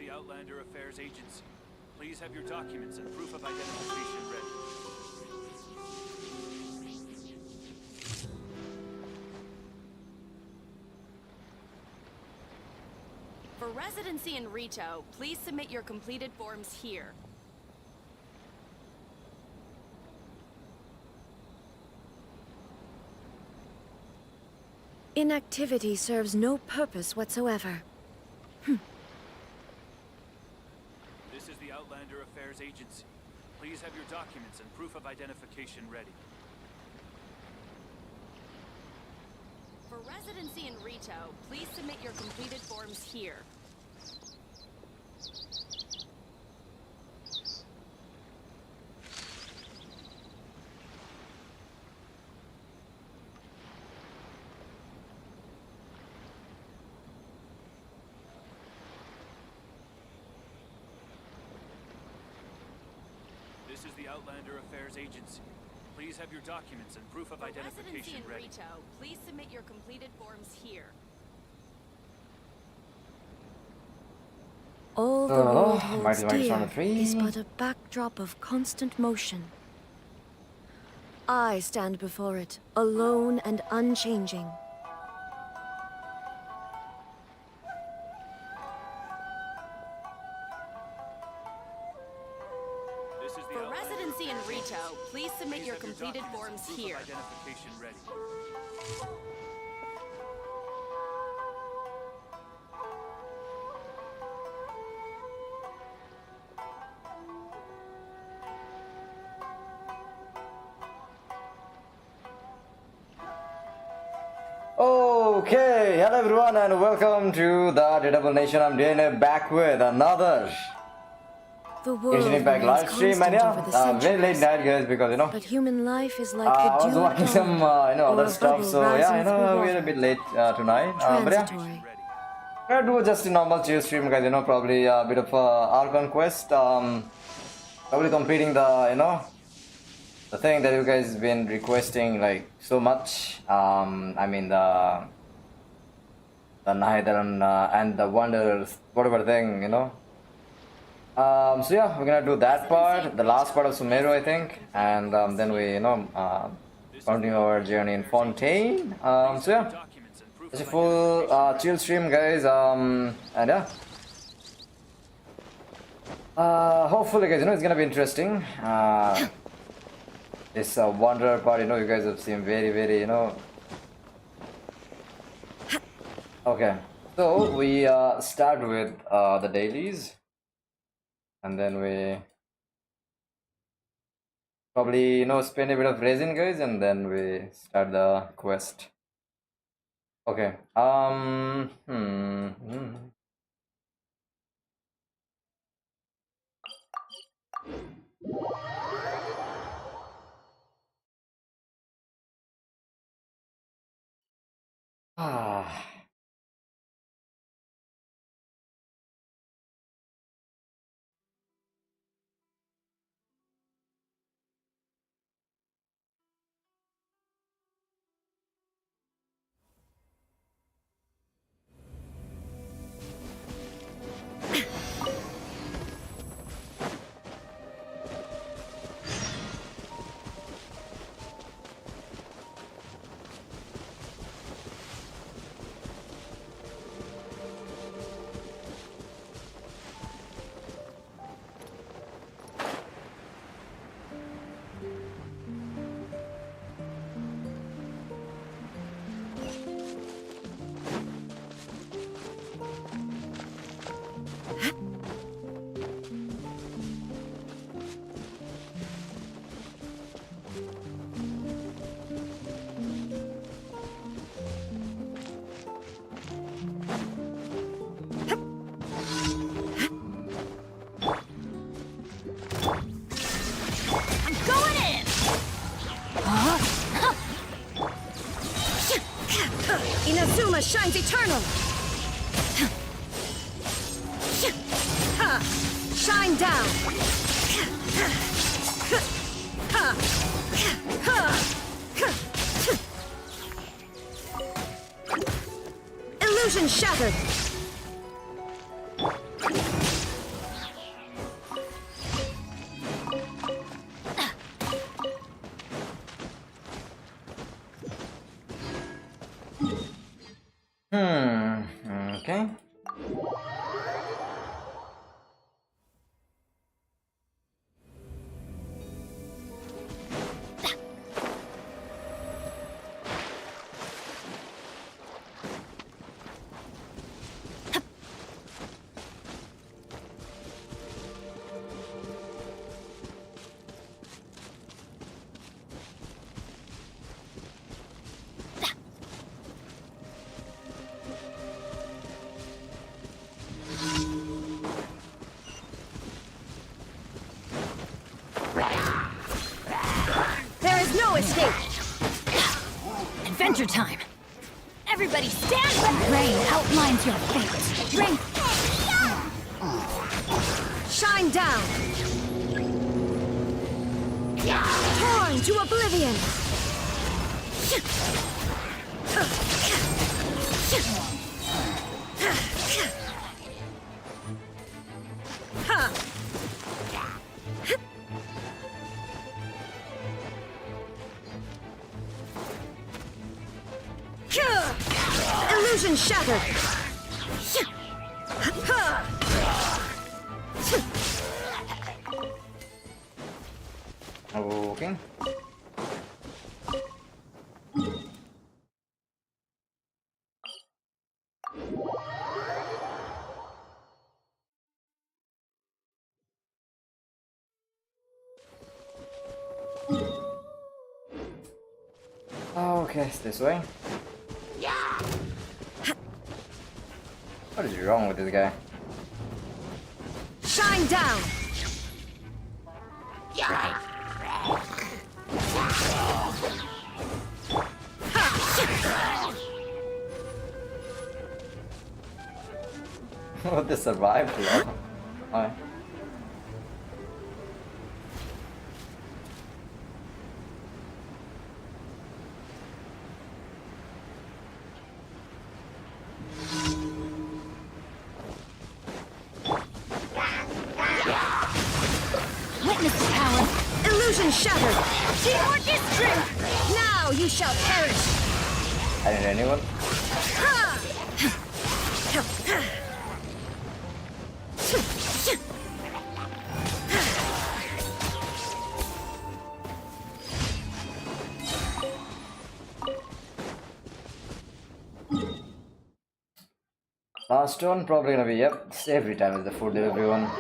the Outlander Affairs Agency. Please have your documents and proof of identification ready. For residency in Rito, please submit your completed forms here. Inactivity serves no purpose whatsoever. This is the Outlander Affairs Agency. Please have your documents and proof of identification ready. For residency in Rito, please submit your completed forms here. This is the Outlander Affairs Agency. Please have your documents and proof of identification ready. For residency in Rito, please submit your completed forms here. All the world holds dear is but a backdrop of constant motion. I stand before it, alone and unchanging. For residency in Rito, please submit your completed forms here. Identification ready. Okay, hello everyone and welcome to the Double Nation. I'm Dana back with another Genshin Impact live stream, and yeah, very late night guys, because but human life is like I the was dew watching of some dawn, other or a stuff, bubble so yeah, rising through we're a water. bit late tonight. But yeah, Transitory. I'm gonna do just a normal chill stream, guys. Probably a bit of Archon quest. Probably completing the the thing that you guys been requesting like so much. I mean the Nihedon and the Wonders, whatever thing, so yeah, we're gonna do that part, the last part of Sumeru, I think, and then we, continue our journey in Fontaine. So yeah, it's a full chill stream, guys. And yeah, hopefully, guys, it's gonna be interesting. This Wanderer part, you guys have seen very, Okay, so we start with the dailies, and then we probably spend a bit of resin, guys, and then we start the quest. Okay. Ah. Inazuma shines eternal! Shine down! Illusion shattered! Okay. There is no escape! Adventure time! Everybody stand back! Rain outlines your fate. Rain! Shine down! Torn to oblivion! Illusion shattered! Okay. Okay, it's this way. What is wrong with this guy? Shine down! Oh, they survived. Alright. Witness the power! Illusion shattered! Teamwork is strength! Now you shall perish! I didn't hit anyone. Last one probably gonna be, yep, every time is the food delivery one.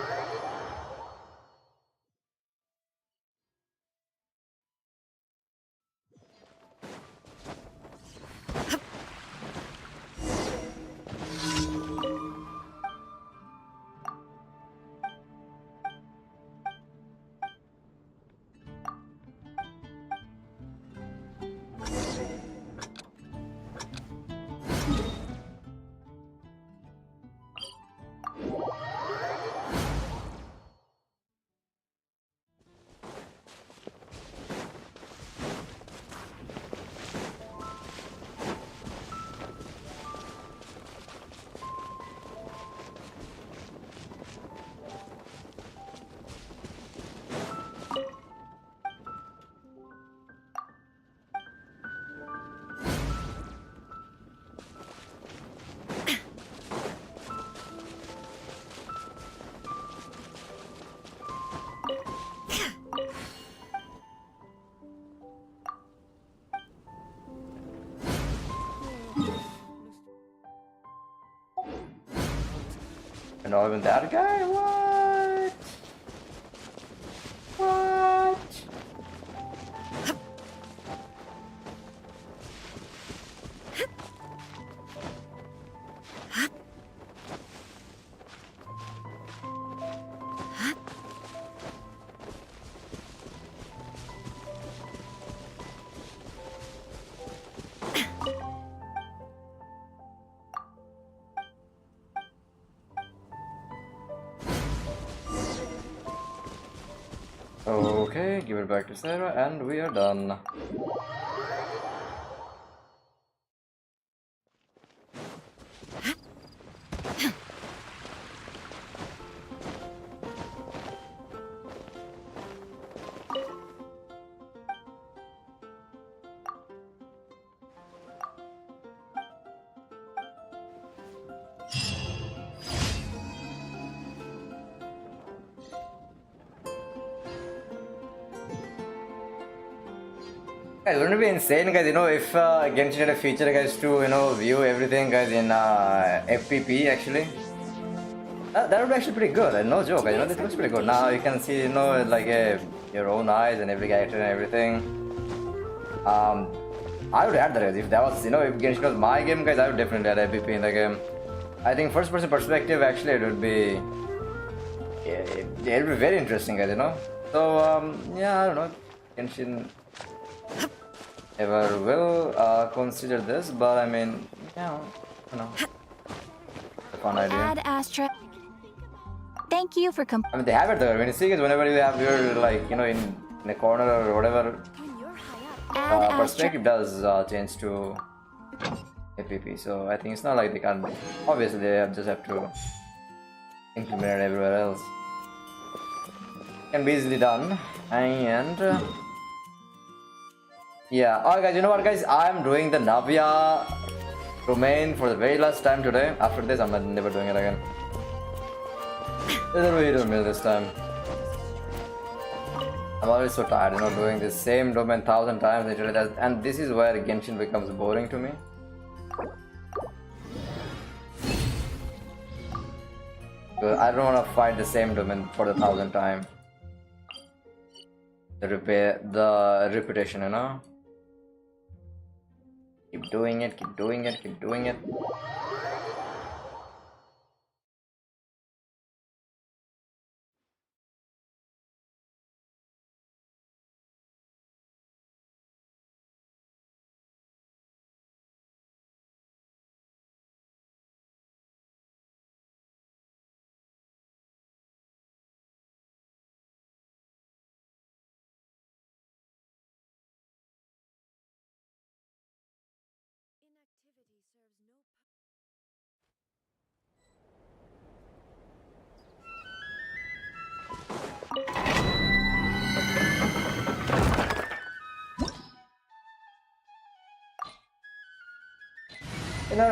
And not even that guy? What? What? Okay, give it back to Sarah and we are done. Guys, wouldn't it be insane, guys, if Genshin had a feature, guys, to, view everything, guys, in FPP, actually? That would be actually pretty good, no joke, guys, it looks pretty good. Now you can see, like, your own eyes and every character and everything. I would add that, guys. If that was, if Genshin was my game, guys, I would definitely add FPP in the game. I think first-person perspective, actually, it would be... it would be very interesting, guys, So, yeah, I don't know. Genshin ever will consider this, but I mean, yeah, it's a fun idea. Add Astra. Thank you for I mean, they have it there. When you see it, whenever you have your, like, in a corner or whatever, perspective does change to FPP. So I think it's not like they can't. Obviously, they just have to implement it everywhere else. Can be easily done, and yeah. Alright, guys. You know what, guys? I'm doing the Navia domain for the very last time today. After this, I'm never doing it again. There's a way to mill this time. I'm always so tired, doing the same domain 1,000 times literally, and this is where Genshin becomes boring to me. I don't want to fight the same domain for the 1,000th time. The repetition, Keep doing it, keep doing it, keep doing it.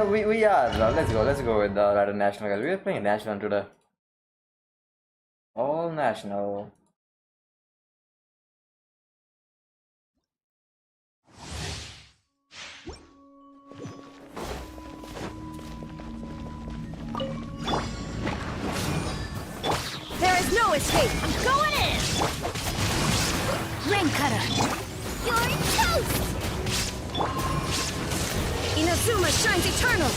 We are. Let's go with the Ryzen National, guys. We are playing National today. All National. There is no escape. I'm going in. Rain cutter. You're toast. Inazuma shines eternal!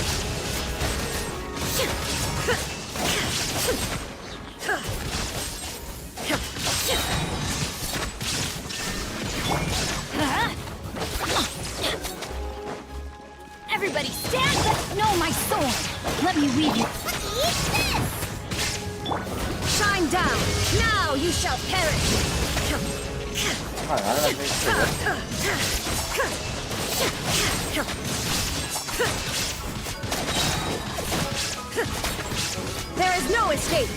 Everybody stand up! Know my sword! Let me weave you! Eat this! Shine down! Now you shall perish! There is no escape!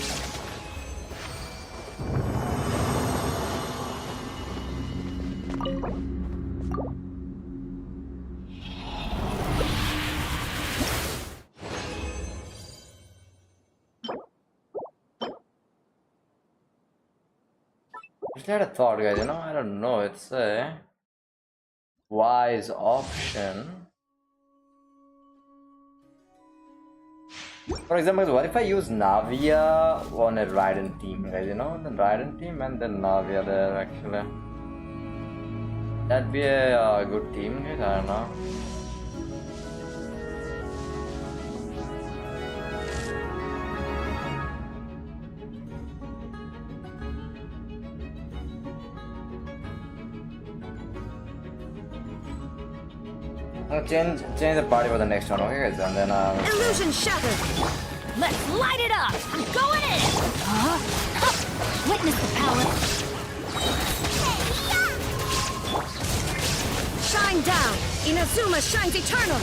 Just had a thought, guys, I don't know, it's a wise option. For example, what if I use Navia on a Ryzen team, guys, then Ryzen team and then Navia there, actually. That'd be a good team, guys, I don't know. I'll change the party for the next one, okay, guys, and then Illusion shattered! Let's light it up! I'm going in! Huh? Witness the power! Shine down! Inazuma shines eternal!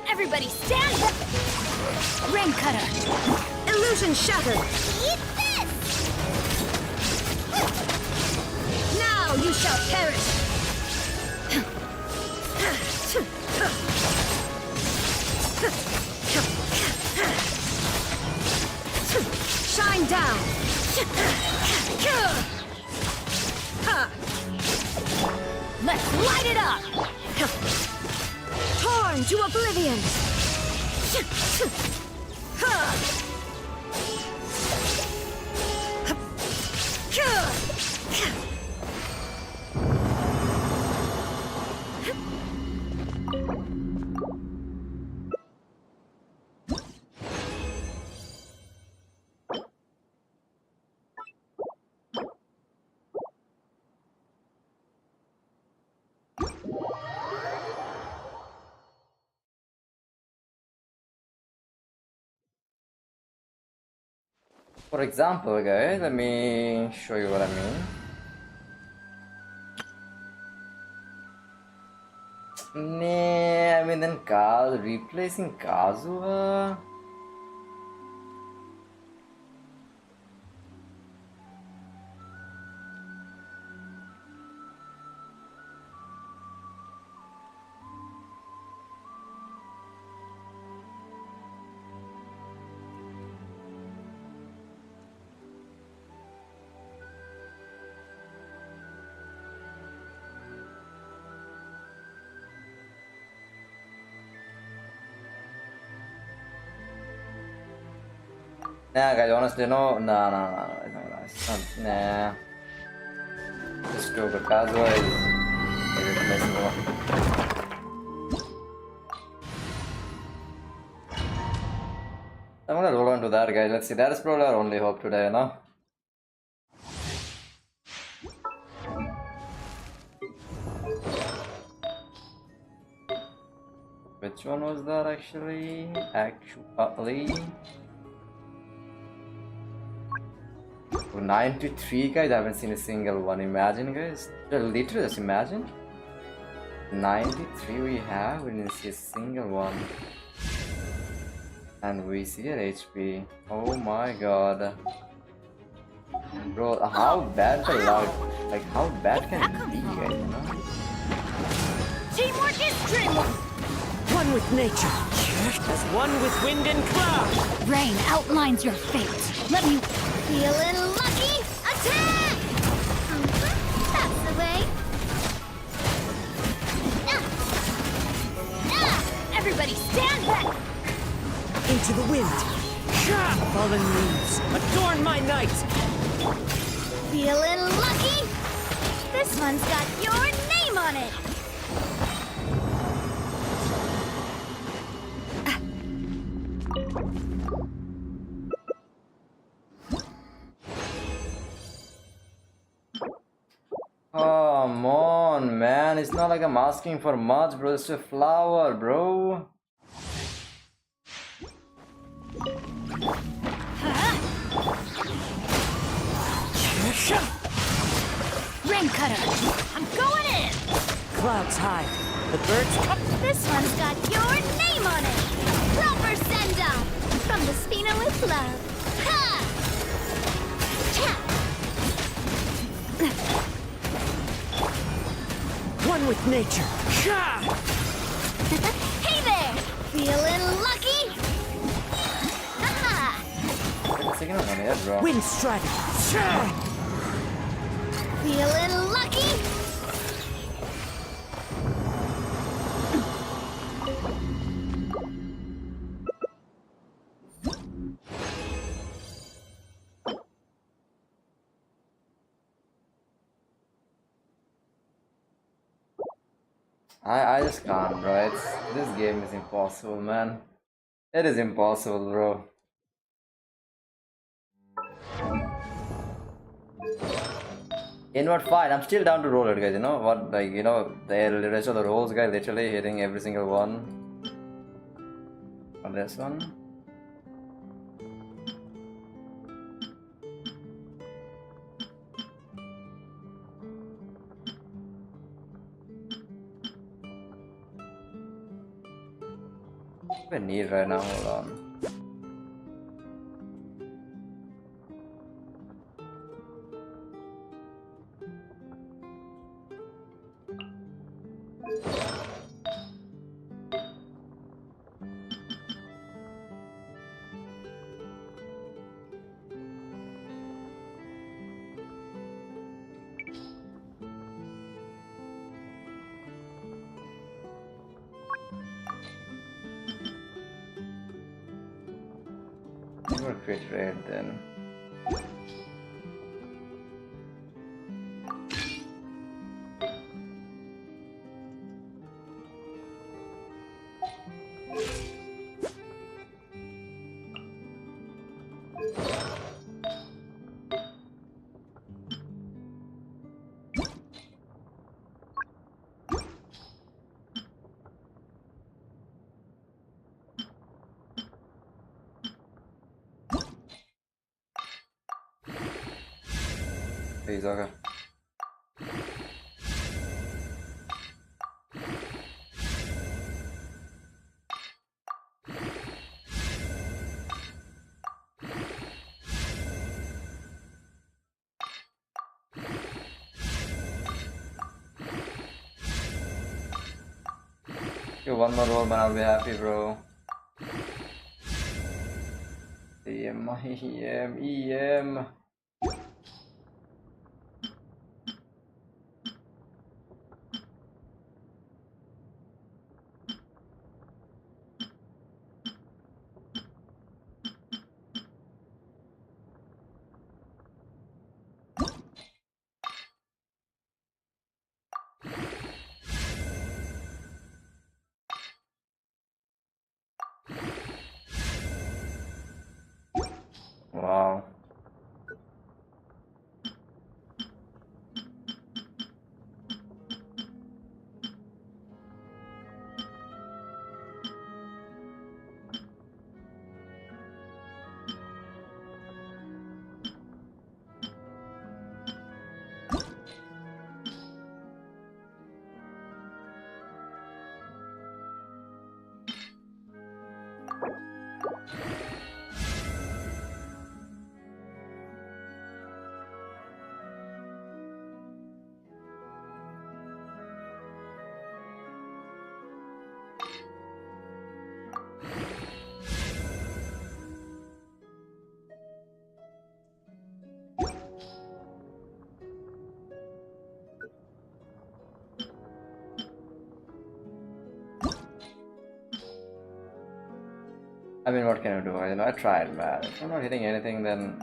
Everybody stand up! Rain cutter! Illusion shattered! Eat this! Now you shall perish! down! Let's light it up! Torn to oblivion! For example, guys, let me show you what I mean. Nah, I mean then replacing Kazuha. Nah, guys, honestly, no, it's not, nah. Just go, but Kazuha is messing up. I'm gonna roll on to that, guys. Let's see, that is probably our only hope today, you know? Which one was that actually? Actually. 93, guys, I haven't seen a single one. Imagine, guys. Literally, just imagine. 93 we have, we didn't see a single one. And we see an HP. Oh my god. Bro, how bad the lag, like how bad can it be, guys, you know? Teamwork is dreamwork! One with nature, as one with wind and cloud. Rain outlines your fate. Let me... Feeling lucky? Attack! That's the way. Everybody stand back! Into the wind. Fallen leaves, adorn my night. Feeling lucky? This one's got your name on it! Come on, man. It's not like I'm asking for much, bro. It's a flower, bro. Rain cutter! I'm going in! Clouds high. The birds come. This one's got your name on it! Proper send-up! From the Spina with love. Ha! One with nature. Hey there! Feeling lucky? Haha! Second one here, bro. Wind strider. Feeling lucky? I just can't, bro. This game is impossible, man. It is impossible, bro. Inward fight. I'm still down to roll it, guys. You know what? Like, you know, the rest of the rolls, guys, literally hitting every single one. On this one. We need right now. Hold on. quit raid then. Please, okay. Okay, one more roll, man. I'll be happy, bro. EM. Wow. I mean, what can I do? You know, I tried, man. If I'm not hitting anything, then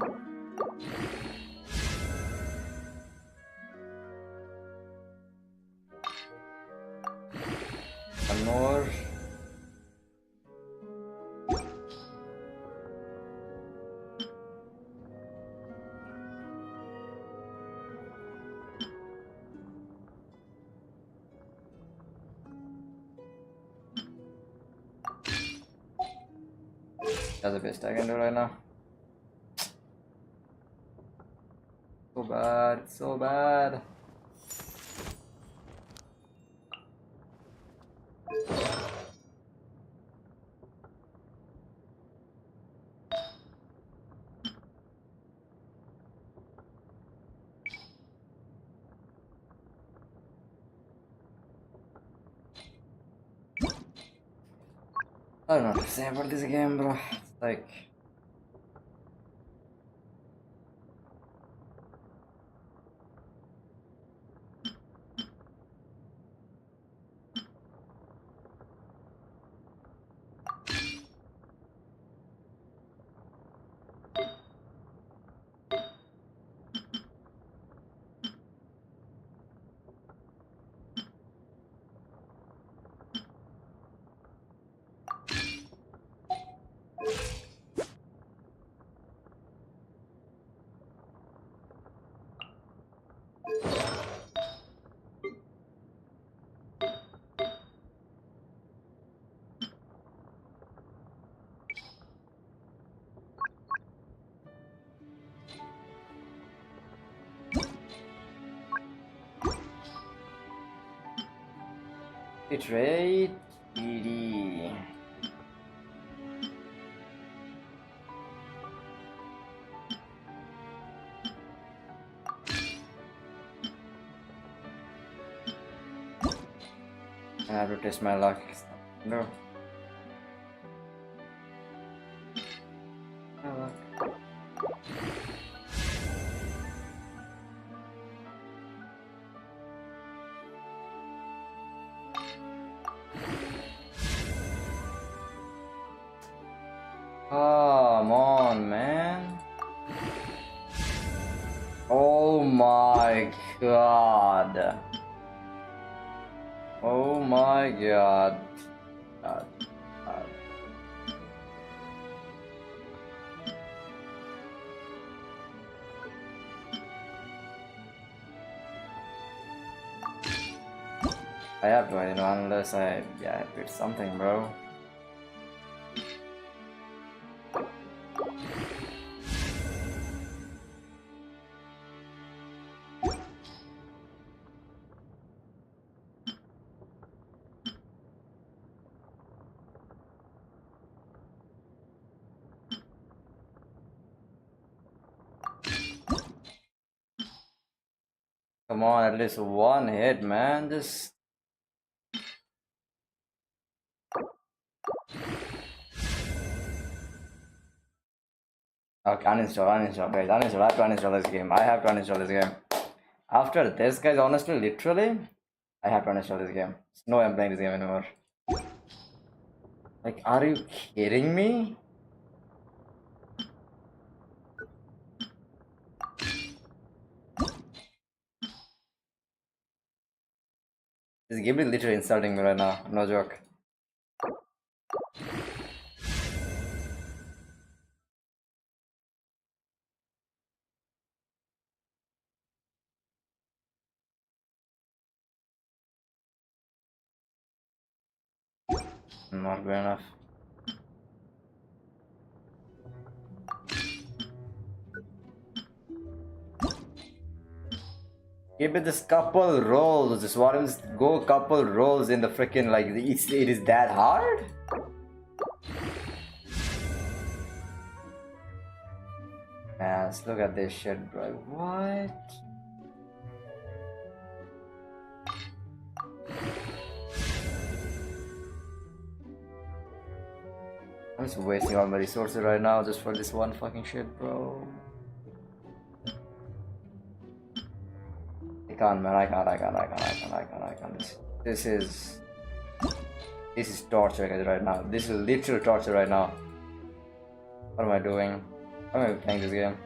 one more. That's the best I can do right now. So bad, so bad. I don't know what to say about this game, bro. It's like, betrayed PD. I have to test my luck. No. My luck. Come on, man. my god. Oh my god. God. God. I have to, unless I did something, bro. Come on, at least one hit, man. Just okay, uninstall, guys. Uninstall. I have to uninstall this game. I have to uninstall this game. After this, guys, honestly, literally, I have to uninstall this game. No, I'm playing this game anymore. Like, are you kidding me? This game is literally insulting me right now. No joke. Not good enough. Give me this couple rolls. Just want him to go couple rolls in the freaking like. It is that hard? Man, let's look at this shit, bro. What? I'm just wasting all my resources right now just for this one fucking shit, bro. I can't, man. I can't. This is torture, guys, right now. This is literal torture right now. What am I doing? Why am I playing this game?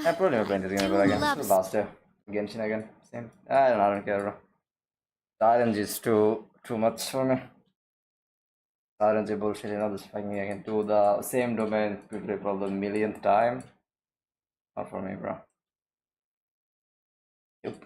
I'm probably not playing this game ever again. It's the last year. Genshin again. Same. I don't care, bro. The RNG is too much for me. RNG bullshit, just fucking I can do the same domain quickly for the millionth time. Not for me, bro. Yep.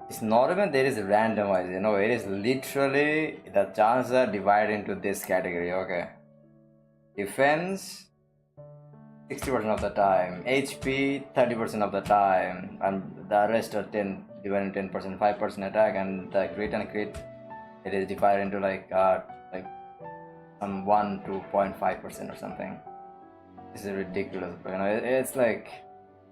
It's not even there is randomized, it is literally the chances are divided into this category, okay. Defense 60% of the time, HP 30% of the time, and the rest are 10 divided into 10%, 5% attack, and the crit and crit it is divided into like some 1 to 0.5% or something. This is ridiculous, but it's like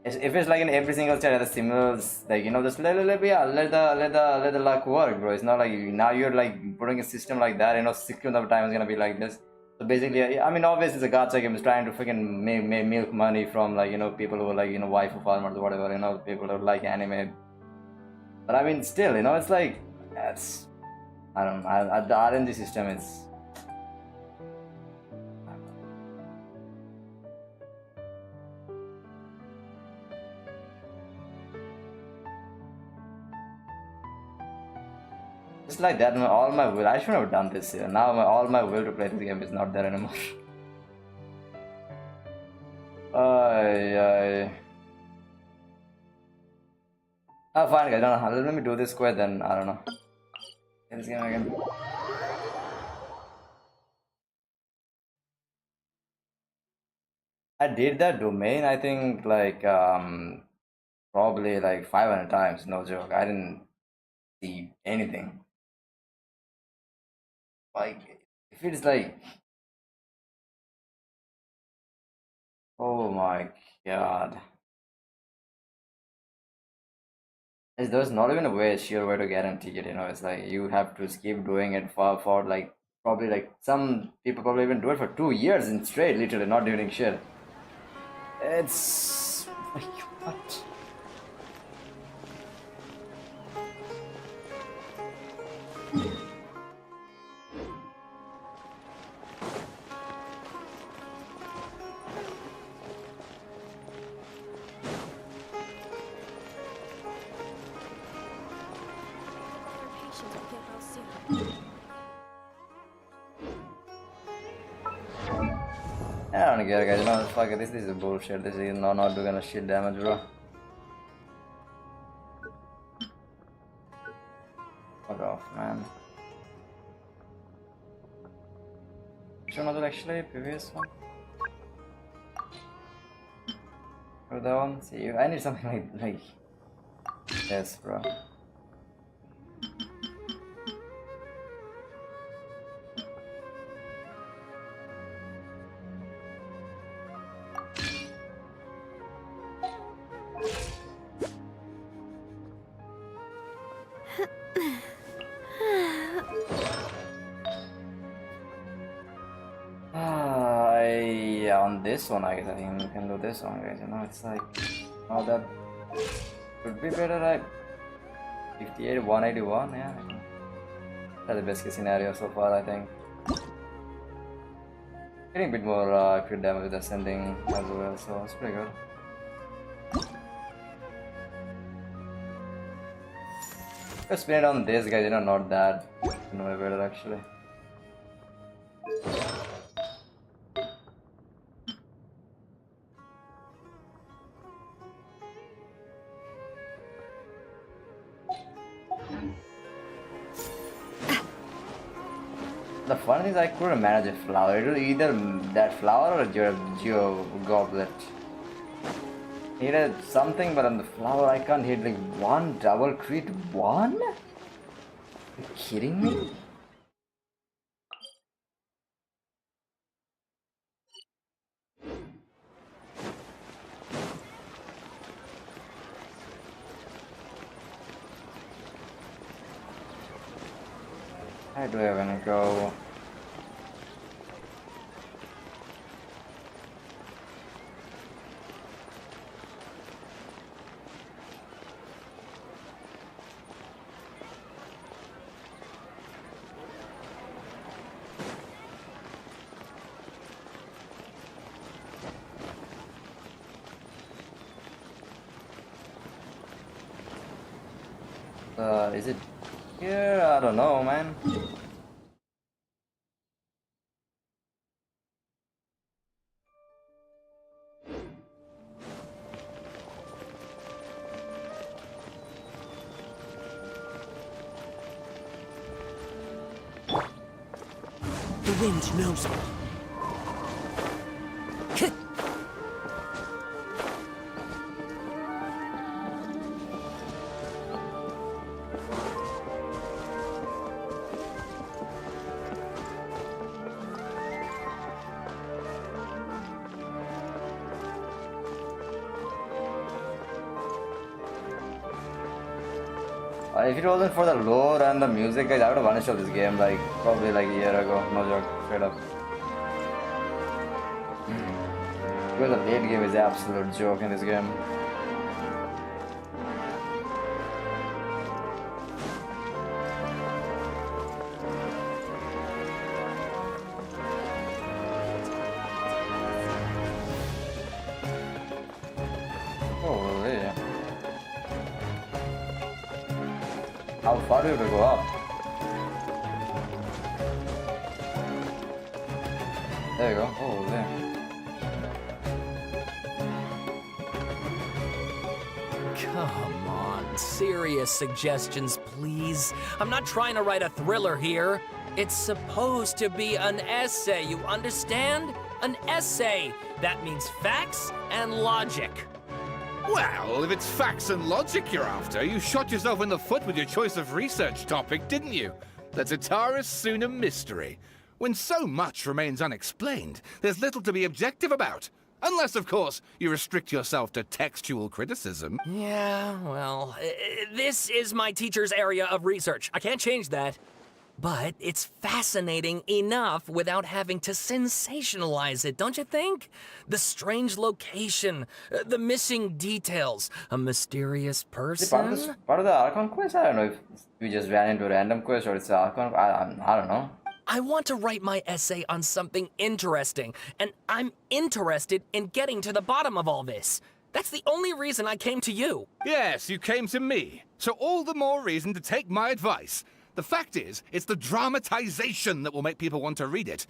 if it's like in every single chat the similes, like just let the luck work, bro. It's not like now you're like putting a system like that, 60% of the time it's gonna be like this. So basically, I mean, obviously it's a gacha game. It's trying to freaking milk money from like people who are like waifu farmers or whatever, people who like anime. But I mean, still, it's like I don't know. The RNG system is. Just like that, all my will. I shouldn't have done this here. Now all my will to play this game is not there anymore. Ay. Oh, fine, guys. No, let me do this quest, then I don't know. Get this game again. I did that domain, I think, like, probably like 500 times, no joke. I didn't see anything. Like, if it's like, oh my god. There's not even a way, sure way to guarantee it, it's like you have to keep doing it for like, probably like, some people probably even do it for 2 years in straight, literally, not doing shit. It's like, what? I don't get it, guys. Fuck it. This is bullshit. This is not doing a shit damage, bro. Fuck off, man. Which one was it actually? Previous one? Or that one? See, I need something like this, bro. Yeah, on this one, I guess I think we can do this one, guys. It's like, oh, that could be better, right? 58, 181, yeah. That's the best case scenario so far, I think. Getting a bit more crit damage with ascending as well, so it's pretty good. Let's spin it on this, guys. Not that. No better actually. The funny thing is I couldn't manage a flower. It was either that flower or Geo Goblet. He did something, but on the flower I can't hit like one double crit. One? Are you kidding me? Where do I wanna go? Is it here? I don't know, man. The wind knows me. If it wasn't for the lore and the music, guys, I would have vanished off this game like probably like a year ago. No joke, straight up. Because the late game is absolute joke in this game. How far do you have to go up? There you go. Oh, there. Come on, serious suggestions, please. I'm not trying to write a thriller here. It's supposed to be an essay, you understand? An essay. That means facts and logic. Well, if it's facts and logic you're after, you shot yourself in the foot with your choice of research topic, didn't you? The Tatara Suna mystery. When so much remains unexplained, there's little to be objective about. Unless, of course, you restrict yourself to textual criticism. Yeah, well, this is my teacher's area of research. I can't change that. But it's fascinating enough without having to sensationalize it, don't you think? The strange location, the missing details, a mysterious person. Is it part of the Archon quest? I don't know if we just ran into a random quest or it's the Archon. I don't know. I want to write my essay on something interesting, and I'm interested in getting to the bottom of all this. That's the only reason I came to you. Yes, you came to me. So all the more reason to take my advice. The fact is, it's the dramatization that will make people want to read it.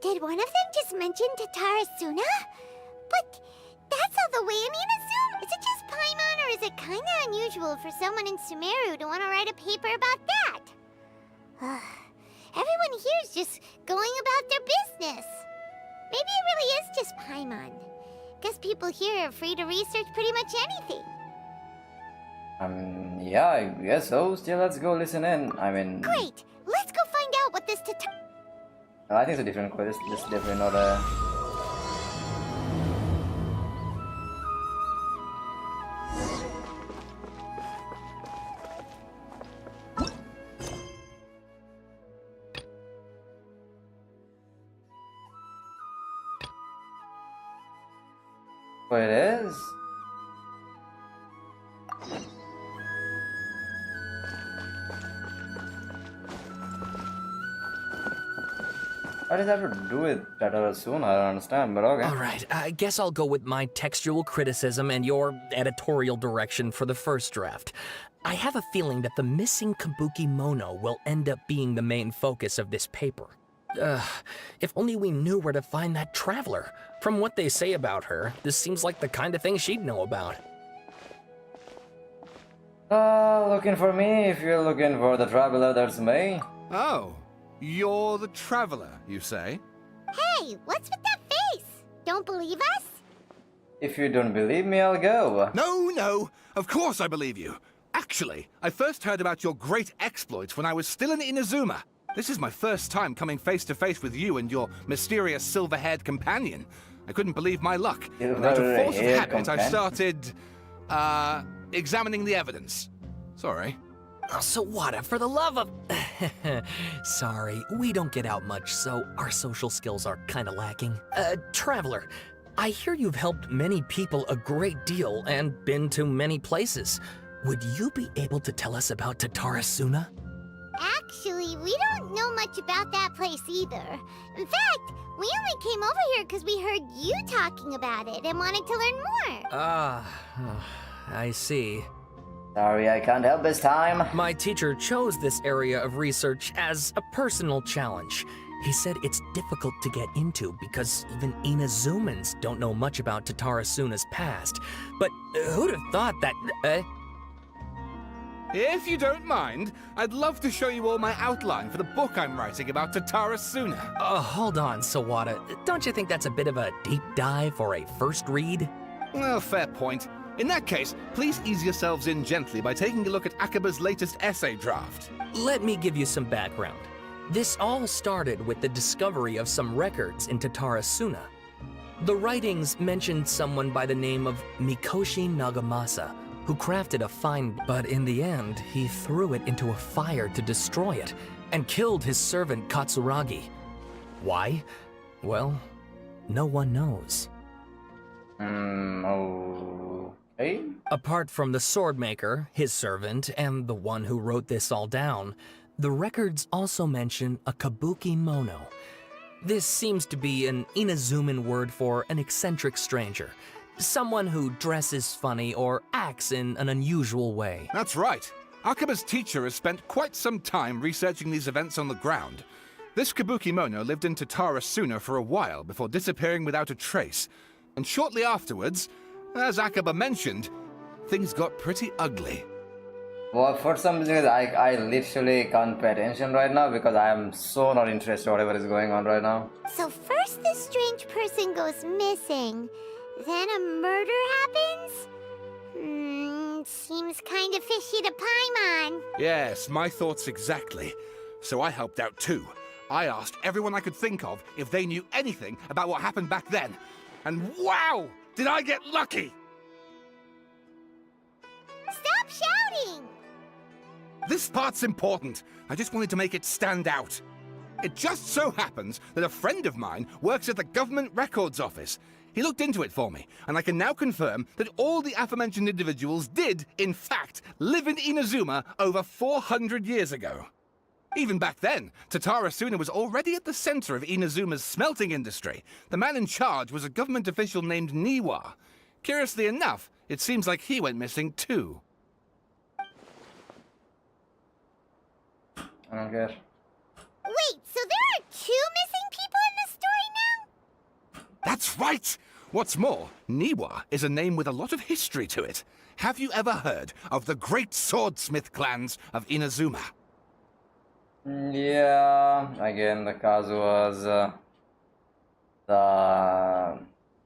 Did one of them just mention Tatara Suna? But that's all the way in Inazuma. Is it just Paimon, or is it kinda unusual for someone in Sumeru to want to write a paper about that? Everyone here is just going about their business. Maybe it really is just Paimon. Guess people here are free to research pretty much anything. Yeah, I guess so. Still, let's go listen in. I mean... Great! Let's go find out what this No, I think it's a different quest. It's definitely not a... What it is? What does that have to do with Tatara Suna? I don't understand, but okay. All right, I guess I'll go with my textual criticism and your editorial direction for the first draft. I have a feeling that the missing Kabuki Mono will end up being the main focus of this paper. If only we knew where to find that traveler. From what they say about her, this seems like the kind of thing she'd know about. Looking for me. If you're looking for the traveler, that's me. Oh, you're the traveler, you say? Hey, what's with that face? Don't believe us? If you don't believe me, I'll go. No, of course I believe you. Actually, I first heard about your great exploits when I was still in Inazuma. This is my first time coming face to face with you and your mysterious silver-haired companion. I couldn't believe my luck. And out of force of habit, I started, examining the evidence. Sorry. Oh, Sawada, for the love of... Sorry, we don't get out much, so our social skills are kinda lacking. Traveler, I hear you've helped many people a great deal and been to many places. Would you be able to tell us about Tatara Suna? Actually, we don't know much about that place either. In fact, we only came over here because we heard you talking about it and wanted to learn more. I see. Sorry, I can't help this time. My teacher chose this area of research as a personal challenge. He said it's difficult to get into because even Inazumans don't know much about Tatara Suna's past. But who'd have thought that... If you don't mind, I'd love to show you all my outline for the book I'm writing about Tatara Suna. Hold on, Sawada. Don't you think that's a bit of a deep dive for a first read? Well, fair point. In that case, please ease yourselves in gently by taking a look at Akaba's latest essay draft. Let me give you some background. This all started with the discovery of some records in Tatara Suna. The writings mentioned someone by the name of Mikoshi Nagamasa, who crafted a find, but in the end, he threw it into a fire to destroy it, and killed his servant Katsuragi. Why? Well, no one knows. Okay. Apart from the swordmaker, his servant, and the one who wrote this all down, the records also mention a Kabuki Mono. This seems to be an Inazuman word for an eccentric stranger, someone who dresses funny or acts in an unusual way. That's right. Akaba's teacher has spent quite some time researching these events on the ground. This Kabukimono lived in Tatarasuna for a while before disappearing without a trace. And shortly afterwards, as Akaba mentioned, things got pretty ugly. Well, for some reason, I literally can't pay attention right now because I am so not interested in whatever is going on right now. So first this strange person goes missing, then a murder happens? Seems kind of fishy to Paimon. Yes, my thoughts exactly. So I helped out too. I asked everyone I could think of if they knew anything about what happened back then. And wow! Did I get lucky! Stop shouting! This part's important. I just wanted to make it stand out. It just so happens that a friend of mine works at the Government Records Office. He looked into it for me, and I can now confirm that all the aforementioned individuals did, in fact, live in Inazuma over 400 years ago. Even back then, Tatarasuna was already at the center of Inazuma's smelting industry. The man in charge was a government official named Niwa. Curiously enough, it seems like he went missing too. I don't care. Wait, so there are 2 missing people in this story now? That's right! What's more, Niwa is a name with a lot of history to it. Have you ever heard of the great swordsmith clans of Inazuma? Yeah, again, the Kazuas,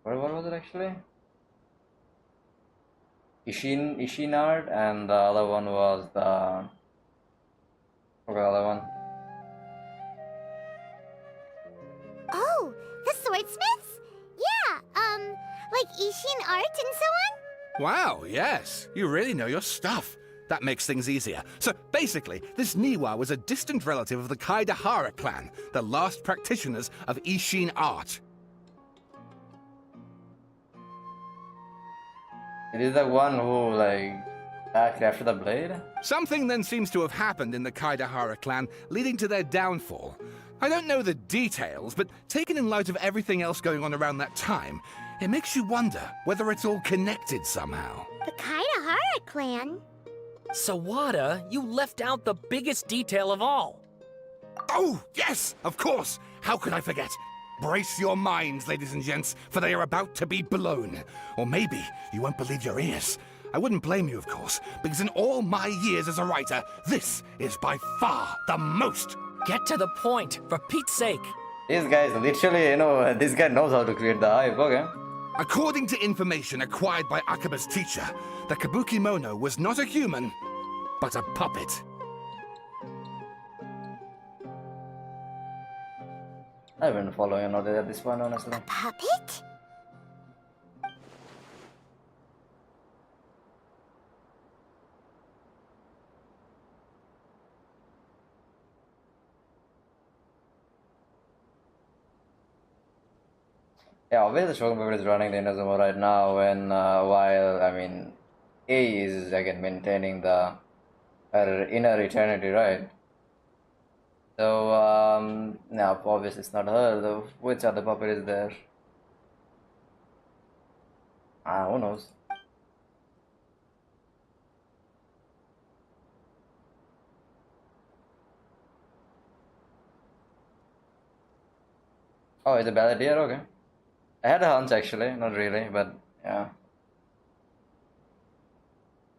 what was it actually? Ishinard, and the other one was the... Forgot the other one. Oh, the swordsmiths? Yeah, like Ishin art and so on? Wow, yes. You really know your stuff. That makes things easier. So basically, this Niwa was a distant relative of the Kaidahara clan, the last practitioners of Ishin art. It is the one who, like, back after the blade? Something then seems to have happened in the Kaidahara clan, leading to their downfall. I don't know the details, but taken in light of everything else going on around that time, it makes you wonder whether it's all connected somehow. The Kaidahara clan? Sawada, you left out the biggest detail of all. Oh, yes, of course. How could I forget? Brace your minds, ladies and gents, for they are about to be blown. Or maybe you won't believe your ears. I wouldn't blame you, of course, because in all my years as a writer, this is by far the most. Get to the point, for Pete's sake. These guys literally, this guy knows how to create the hype, okay? According to information acquired by Akaba's teacher, the Kabukimono was not a human, but a puppet. I've been following all at this point, honestly. Puppet? Yeah, obviously Shogun is running the Inazuma right now, and while, I mean, A is, again, maintaining the her inner eternity, right? So, no, obviously it's not her, though. Which other puppet is there? Who knows? Oh, it's a balladeer, okay. I had a hunch actually, not really, but yeah.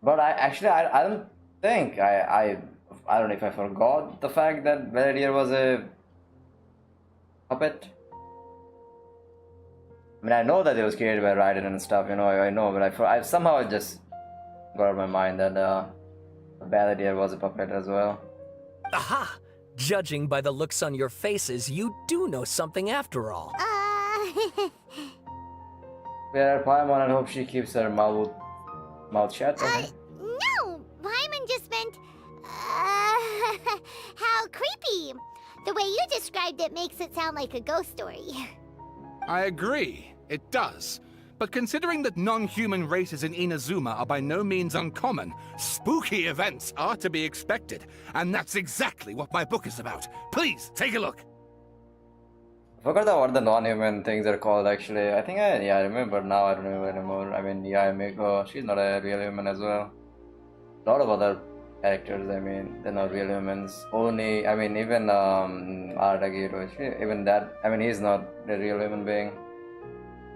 But I don't think I don't know if I forgot the fact that Balladeer was a puppet. I mean, I know that it was created by Ryzen and stuff, I know, but I somehow just got out of my mind that Balladeer was a puppet as well. Aha! Judging by the looks on your faces, you do know something after all. Where Paimon, and hope she keeps her mouth shut. Okay? No! Paimon just meant, how creepy. The way you described it makes it sound like a ghost story. I agree, it does. But considering that non-human races in Inazuma are by no means uncommon, spooky events are to be expected. And that's exactly what my book is about. Please, take a look. I forgot what the non-human things are called actually. I think I remember now. I don't remember anymore. I mean, yeah, she's not a real human as well. A lot of other characters, I mean, they're not real humans. Only, I mean, even Ardagiro, even that, I mean, he's not a real human being.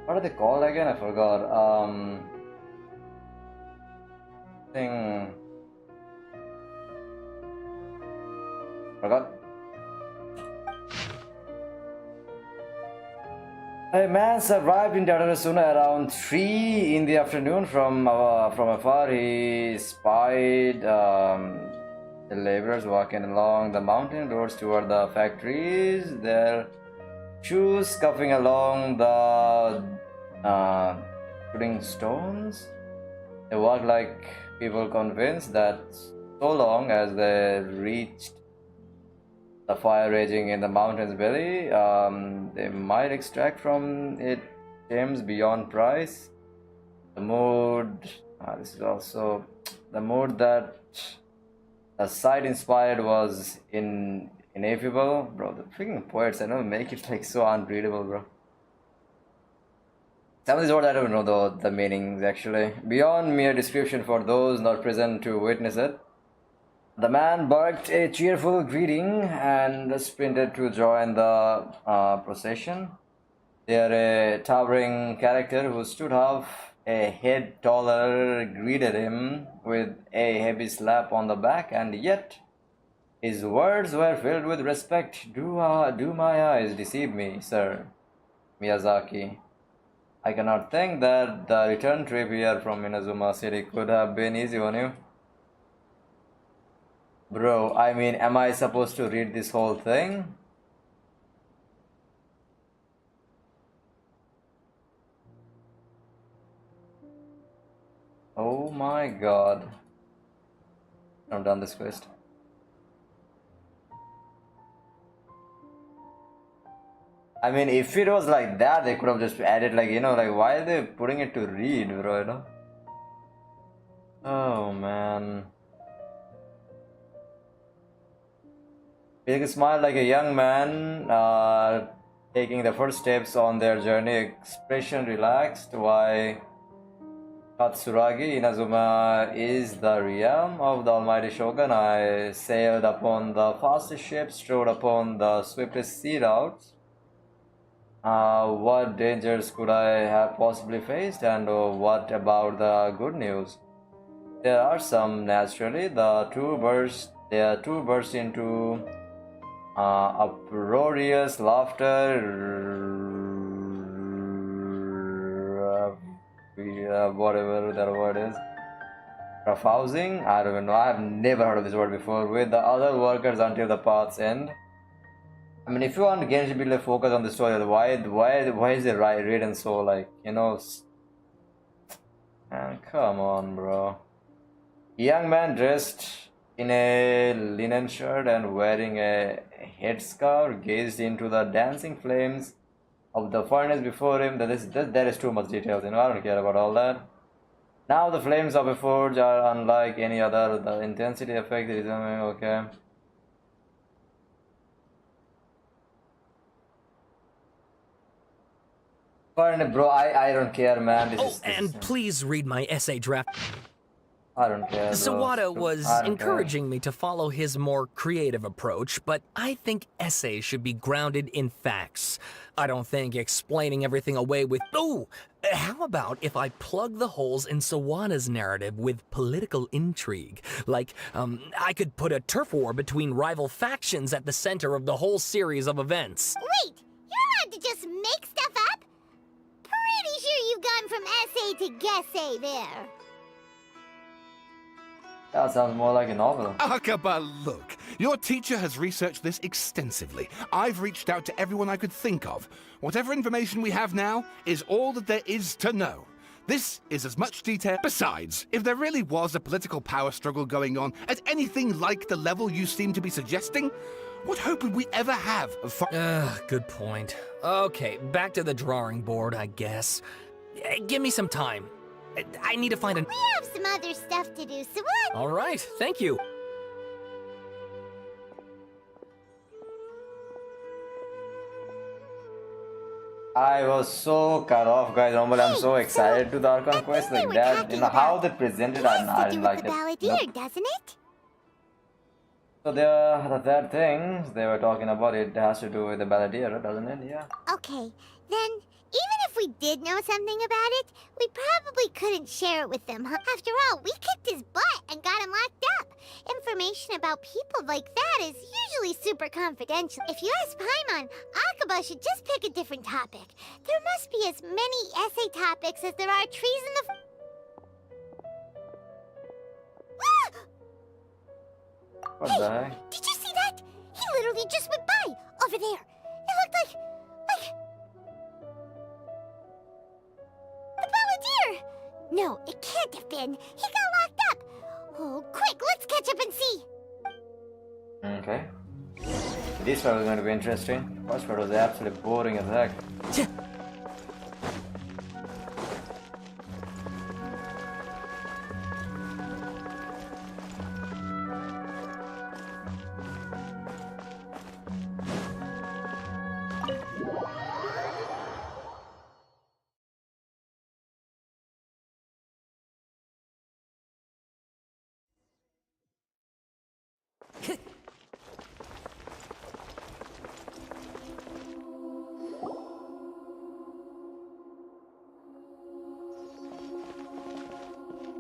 What are they called again? I forgot. Thing. Forgot. A man arrived in Tatarasuna around 3 in the afternoon. From afar, he spied the laborers walking along the mountain roads toward the factories, their shoes scuffing along the putting stones. They walked like people convinced that so long as they reached the fire raging in the mountain's belly, they might extract from it gems beyond price. The mood, this is also the mood that the sight inspired was ineffable, bro. The freaking poets, I know, make it like so unreadable, bro. Some of these words I don't know the meanings actually. Beyond mere description for those not present to witness it. The man barked a cheerful greeting and sprinted to join the procession. There, a towering character who stood half a head taller greeted him with a heavy slap on the back, and yet his words were filled with respect. Do my eyes deceive me, sir Miyazaki? I cannot think that the return trip here from Inazuma City could have been easy on you. Bro, I mean, am I supposed to read this whole thing? Oh my god. I've done this quest. I mean, if it was like that, they could have just added, like, you know, like, why are they putting it to read, bro, you know? Oh man. Big smile like a young man taking the first steps on their journey, expression relaxed. Why, Katsuragi, Inazuma is the realm of the almighty Shogun. I sailed upon the fastest ships, strode upon the swiftest sea routes. What dangers could I have possibly faced, and what about the good news? There are some, naturally. The two burst into uproarious laughter, whatever that word is, roughhousing. I don't even know. I have never heard of this word before. With the other workers until the path's end. I mean, if you want Genshin to like, focus on the story, why is it written so, like, you know? Man, come on, bro. Young man dressed in a linen shirt and wearing a headscarf gazed into the dancing flames of the furnace before him. That is too much details, you know. I don't care about all that. Now the flames of a forge are unlike any other. The intensity effect is okay. Bro, I don't care, man. Please read my essay draft. I don't care. Sawada was encouraging me to follow his more creative approach, but I think essays should be grounded in facts. I don't think explaining everything away with, how about if I plug the holes in Sawada's narrative with political intrigue? Like, I could put a turf war between rival factions at the center of the whole series of events. Wait, you're allowed to just make stuff up? Pretty sure you've gone from essay to guessay there. That sounds more like a novel. Akaba, look. Your teacher has researched this extensively. I've reached out to everyone I could think of. Whatever information we have now is all that there is to know. This is as much detail. Besides, if there really was a political power struggle going on at anything like the level you seem to be suggesting, what hope would we ever have of good point. Okay, back to the drawing board, I guess. Give me some time. I need to find We have some other stuff to do, so what? All right, thank you. I was so cut off, guys. Normally, I'm so excited to the Archon quest like that. You know how they presented, I didn't like it. Nope. Doesn't it? So the third thing they were talking about, it has to do with the Balladeer, doesn't it? Yeah. Okay, then even if we did know something about it, we probably couldn't share it with them, huh? After all, we kicked his butt and got him locked up. Information about people like that is usually super confidential. If you ask Paimon, Akaba should just pick a different topic. There must be as many essay topics as there are trees in the... What Hey, the heck? did you see that? He literally just went by, over there. It looked like... the Balladeer! No, it can't have been. He got locked up. Oh, quick, let's catch up and see. Okay. This part was going to be interesting. First part was absolutely boring as heck.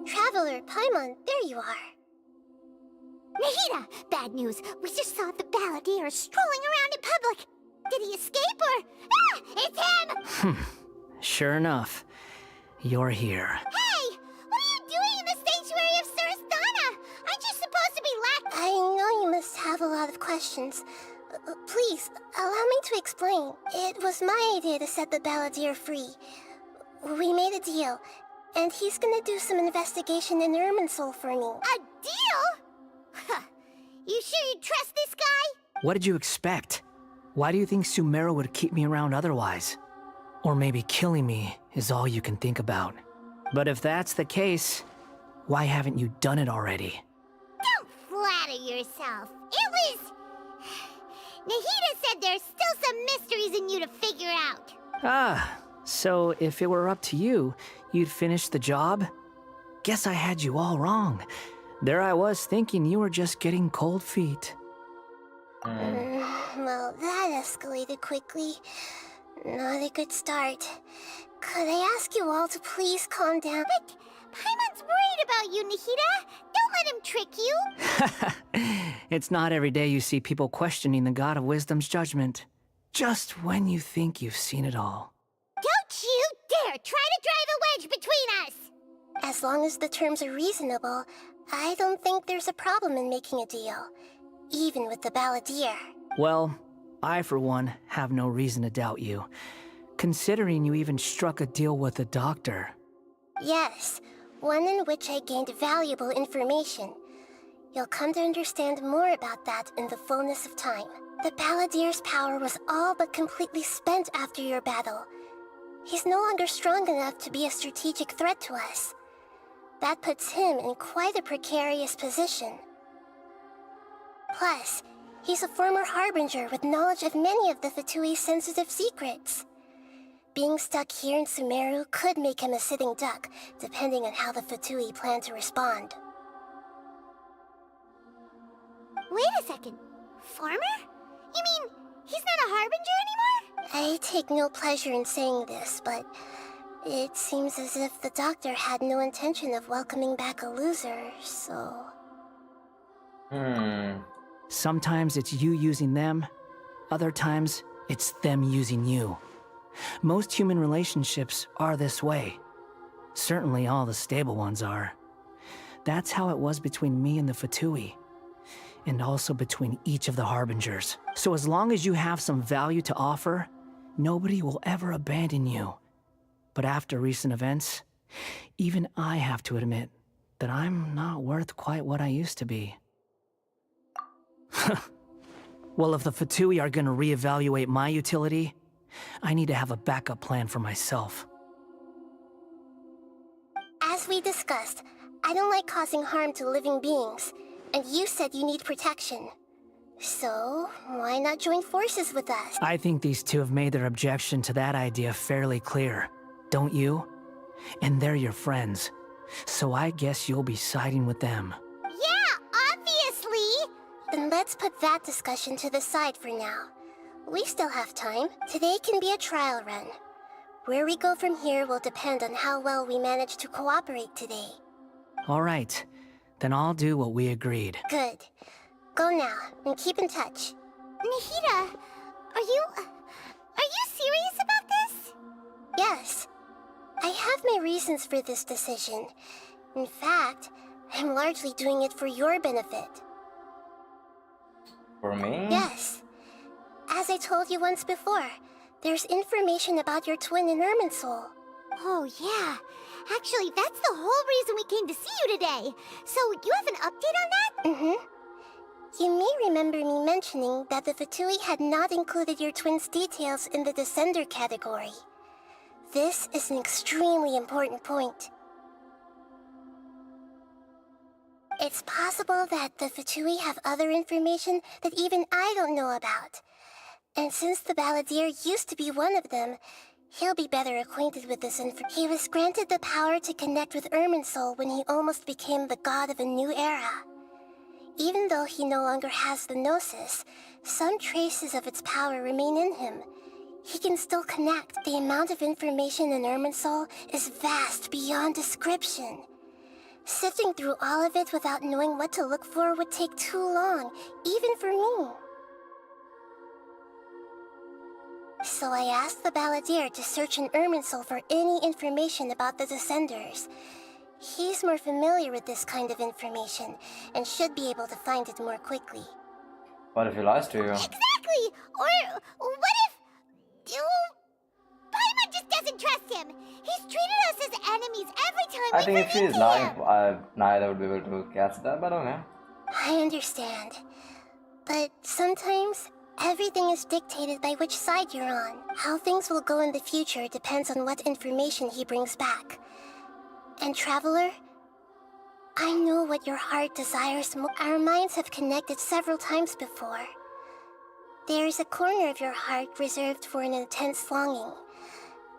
Traveler, Paimon, there you are. Nahida! Bad news. We just saw the Balladeer strolling around in public. Did he escape or... Ah! It's him! Sure enough, you're here. Hey! What are you doing in the sanctuary of Surastana? Aren't you supposed to be I know you must have a lot of questions. Please, allow me to explain. It was my idea to set the Balladeer free. We made a deal, and he's gonna do some investigation in Irminsul for me. A deal? Huh. You sure you trust this guy? What did you expect? Why do you think Sumeru would keep me around otherwise? Or maybe killing me is all you can think about. But if that's the case, why haven't you done it already? Don't flatter yourself. It was... Nahida said there's still some mysteries in you to figure out. Ah, so if it were up to you, you'd finish the job? Guess I had you all wrong. There I was thinking you were just getting cold feet. Well, that escalated quickly. Not a good start. Could I ask you all to please calm down? But Paimon's worried about you, Nahida. Don't let him trick you. It's not every day you see people questioning the God of Wisdom's judgment. Just when you think you've seen it all. Don't you dare try to drive a wedge between us! As long as the terms are reasonable, I don't think there's a problem in making a deal. Even with the Balladeer. Well, I for one have no reason to doubt you, considering you even struck a deal with the doctor. Yes, one in which I gained valuable information. You'll come to understand more about that in the fullness of time. The Balladeer's power was all but completely spent after your battle. He's no longer strong enough to be a strategic threat to us. That puts him in quite a precarious position. Plus, he's a former Harbinger with knowledge of many of the Fatui's sensitive secrets. Being stuck here in Sumeru could make him a sitting duck, depending on how the Fatui plan to respond. Wait a second. Former? You mean, he's not a Harbinger anymore? I take no pleasure in saying this, but it seems as if the doctor had no intention of welcoming back a loser, so... Sometimes it's you using them, other times it's them using you. Most human relationships are this way. Certainly all the stable ones are. That's how it was between me and the Fatui, and also between each of the Harbingers. So as long as you have some value to offer, nobody will ever abandon you. But after recent events, even I have to admit that I'm not worth quite what I used to be. Well, if the Fatui are gonna reevaluate my utility, I need to have a backup plan for myself. As we discussed, I don't like causing harm to living beings, and you said you need protection. So, why not join forces with us? I think these two have made their objection to that idea fairly clear, don't you? And they're your friends, so I guess you'll be siding with them. Yeah, obviously! Then let's put that discussion to the side for now. We still have time. Today can be a trial run. Where we go from here will depend on how well we manage to cooperate today. All right, then I'll do what we agreed. Good. Go now, and keep in touch. Nahida, are you serious about this? Yes. I have my reasons for this decision. In fact, I'm largely doing it for your benefit. For me? Yes. As I told you once before, there's information about your twin in Irminsul. Oh, yeah. Actually, that's the whole reason we came to see you today. So, you have an update on that? Mm-hmm. You may remember me mentioning that the Fatui had not included your twin's details in the Descender category. This is an extremely important point. It's possible that the Fatui have other information that even I don't know about. And since the Balladeer used to be one of them, he'll be better acquainted with this info. He was granted the power to connect with Irminsul when he almost became the god of a new era. Even though he no longer has the Gnosis, some traces of its power remain in him. He can still connect. The amount of information in Irminsul is vast beyond description. Sifting through all of it without knowing what to look for would take too long, even for me. So I asked the Balladeer to search in Irminsul for any information about the Descenders. He's more familiar with this kind of information, and should be able to find it more quickly. What if he lies to you? Exactly! Or what if... Paimon just doesn't trust him! He's treated us as enemies every time I think if she is lying, neither would be able to catch that, but okay. I understand. But sometimes, everything is dictated by which side you're on. How things will go in the future depends on what information he brings back. And Traveler, I know what your heart desires more. Our minds have connected several times before. There is a corner of your heart reserved for an intense longing.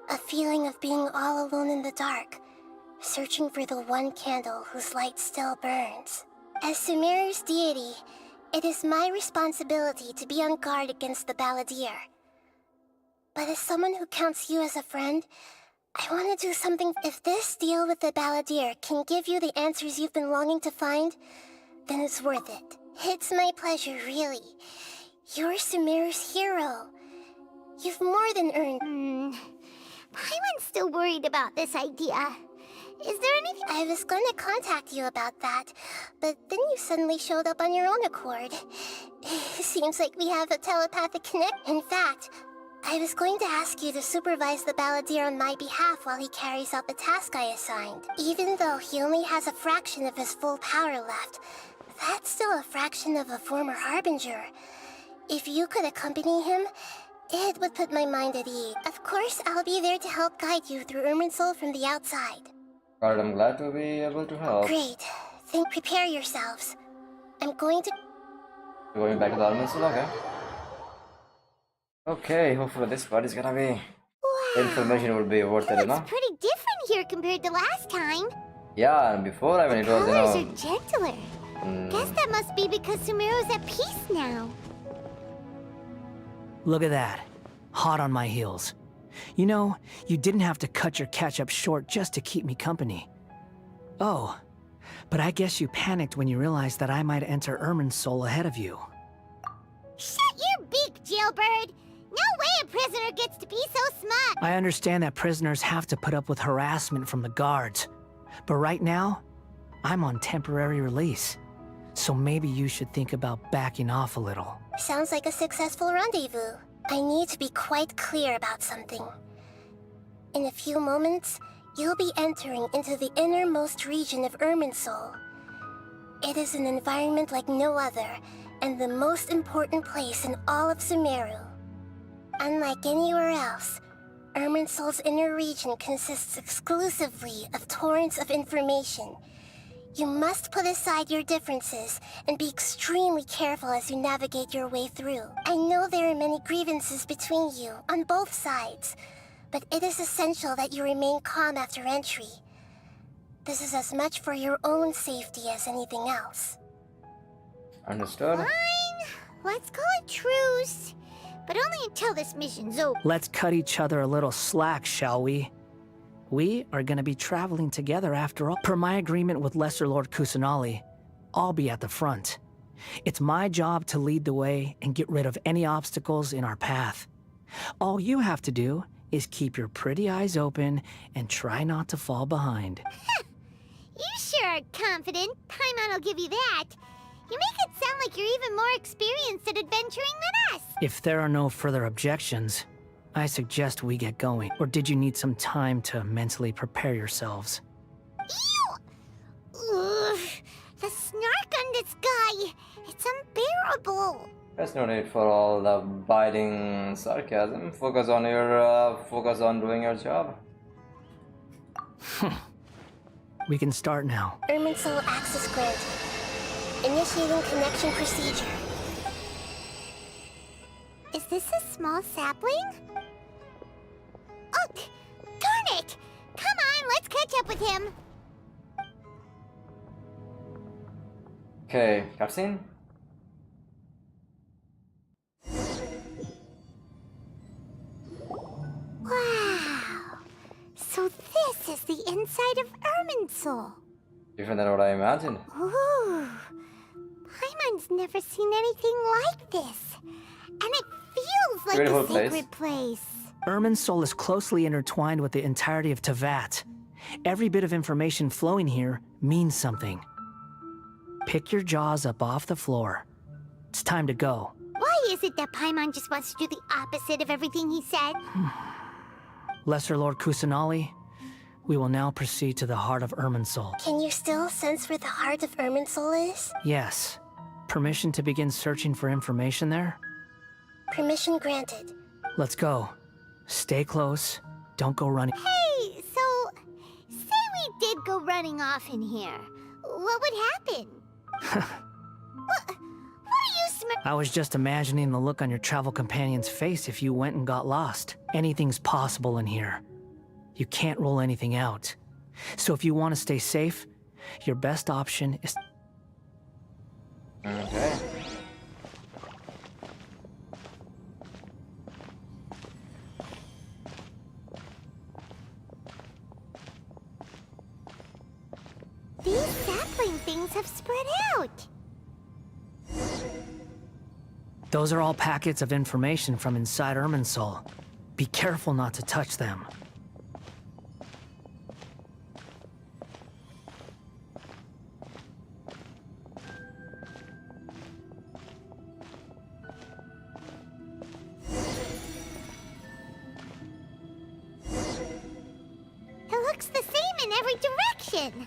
A feeling of being all alone in the dark, searching for the one candle whose light still burns. As Sumeru's deity, it is my responsibility to be on guard against the Balladeer. But as someone who counts you as a friend, I want to do something. If this deal with the Balladeer can give you the answers you've been longing to find, then it's worth it. It's my pleasure, really. You're Sumeru's hero. You've more than earned... Paimon's still worried about this idea. Is there anything... I was going to contact you about that, but then you suddenly showed up on your own accord. Seems like we have a telepathic connect. In fact, I was going to ask you to supervise the Balladeer on my behalf while he carries out the task I assigned. Even though he only has a fraction of his full power left, that's still a fraction of a former Harbinger. If you could accompany him, it would put my mind at ease. Of course, I'll be there to help guide you through Irminsul from the outside. God, I'm glad to be able to help. Great. Prepare yourselves. I'm going to... Going back to the Irminsul, okay. Okay, hopefully this part is gonna be... Wow. The information will be worth it, you know? It's pretty different here compared to last time. Yeah, and before, I mean, it was, you Colors know... are gentler. Guess that must be because Sumeru's at peace now. Look at that. Hot on my heels. You know, you didn't have to cut your catch-up short just to keep me company. Oh, but I guess you panicked when you realized that I might enter Irminsul ahead of you. Shut your beak, jailbird! No way a prisoner gets to be so smart! I understand that prisoners have to put up with harassment from the guards. But right now, I'm on temporary release. So maybe you should think about backing off a little. Sounds like a successful rendezvous. I need to be quite clear about something. In a few moments, you'll be entering into the innermost region of Irminsul. It is an environment like no other, and the most important place in all of Sumeru. Unlike anywhere else, Irminsul's inner region consists exclusively of torrents of information. You must put aside your differences and be extremely careful as you navigate your way through. I know there are many grievances between you, on both sides, but it is essential that you remain calm after entry. This is as much for your own safety as anything else. Understood. Fine. Let's call it truce. But only until this mission's over. Let's cut each other a little slack, shall we? We are gonna be traveling together after all. Per my agreement with Lesser Lord Kusanali, I'll be at the front. It's my job to lead the way and get rid of any obstacles in our path. All you have to do is keep your pretty eyes open and try not to fall behind. You sure are confident. Paimon will give you that. You make it sound like you're even more experienced at adventuring than us. If there are no further objections, I suggest we get going. Or did you need some time to mentally prepare yourselves? Ew! Ugh, the snark on this guy. It's unbearable. There's no need for all the biting sarcasm. Focus on doing your job. We can start now. Irminsul access granted. Initiating connection procedure. Is this a small sapling? Oh, darn it! Come on, let's catch up with him. Okay, cutscene. Wow. So this is the inside of Irminsul. Different than what I imagined. Ooh. Paimon's never seen anything like this. And it feels like Beautiful a sacred place. Irminsul is closely intertwined with the entirety of Teyvat. Every bit of information flowing here means something. Pick your jaws up off the floor. It's time to go. Why is it that Paimon just wants to do the opposite of everything he said? Lesser Lord Kusanali, we will now proceed to the heart of Irminsul. Can you still sense where the heart of Irminsul is? Yes. Permission to begin searching for information there? Permission granted. Let's go. Stay close. Don't go running. Hey, so say we did go running off in here. What would happen? What are you I was just imagining the look on your travel companion's face if you went and got lost. Anything's possible in here. You can't rule anything out. So if you want to stay safe, your best option is... Okay. These sapling things have spread out. Those are all packets of information from inside Irminsul. Be careful not to touch them. It looks the same in every direction.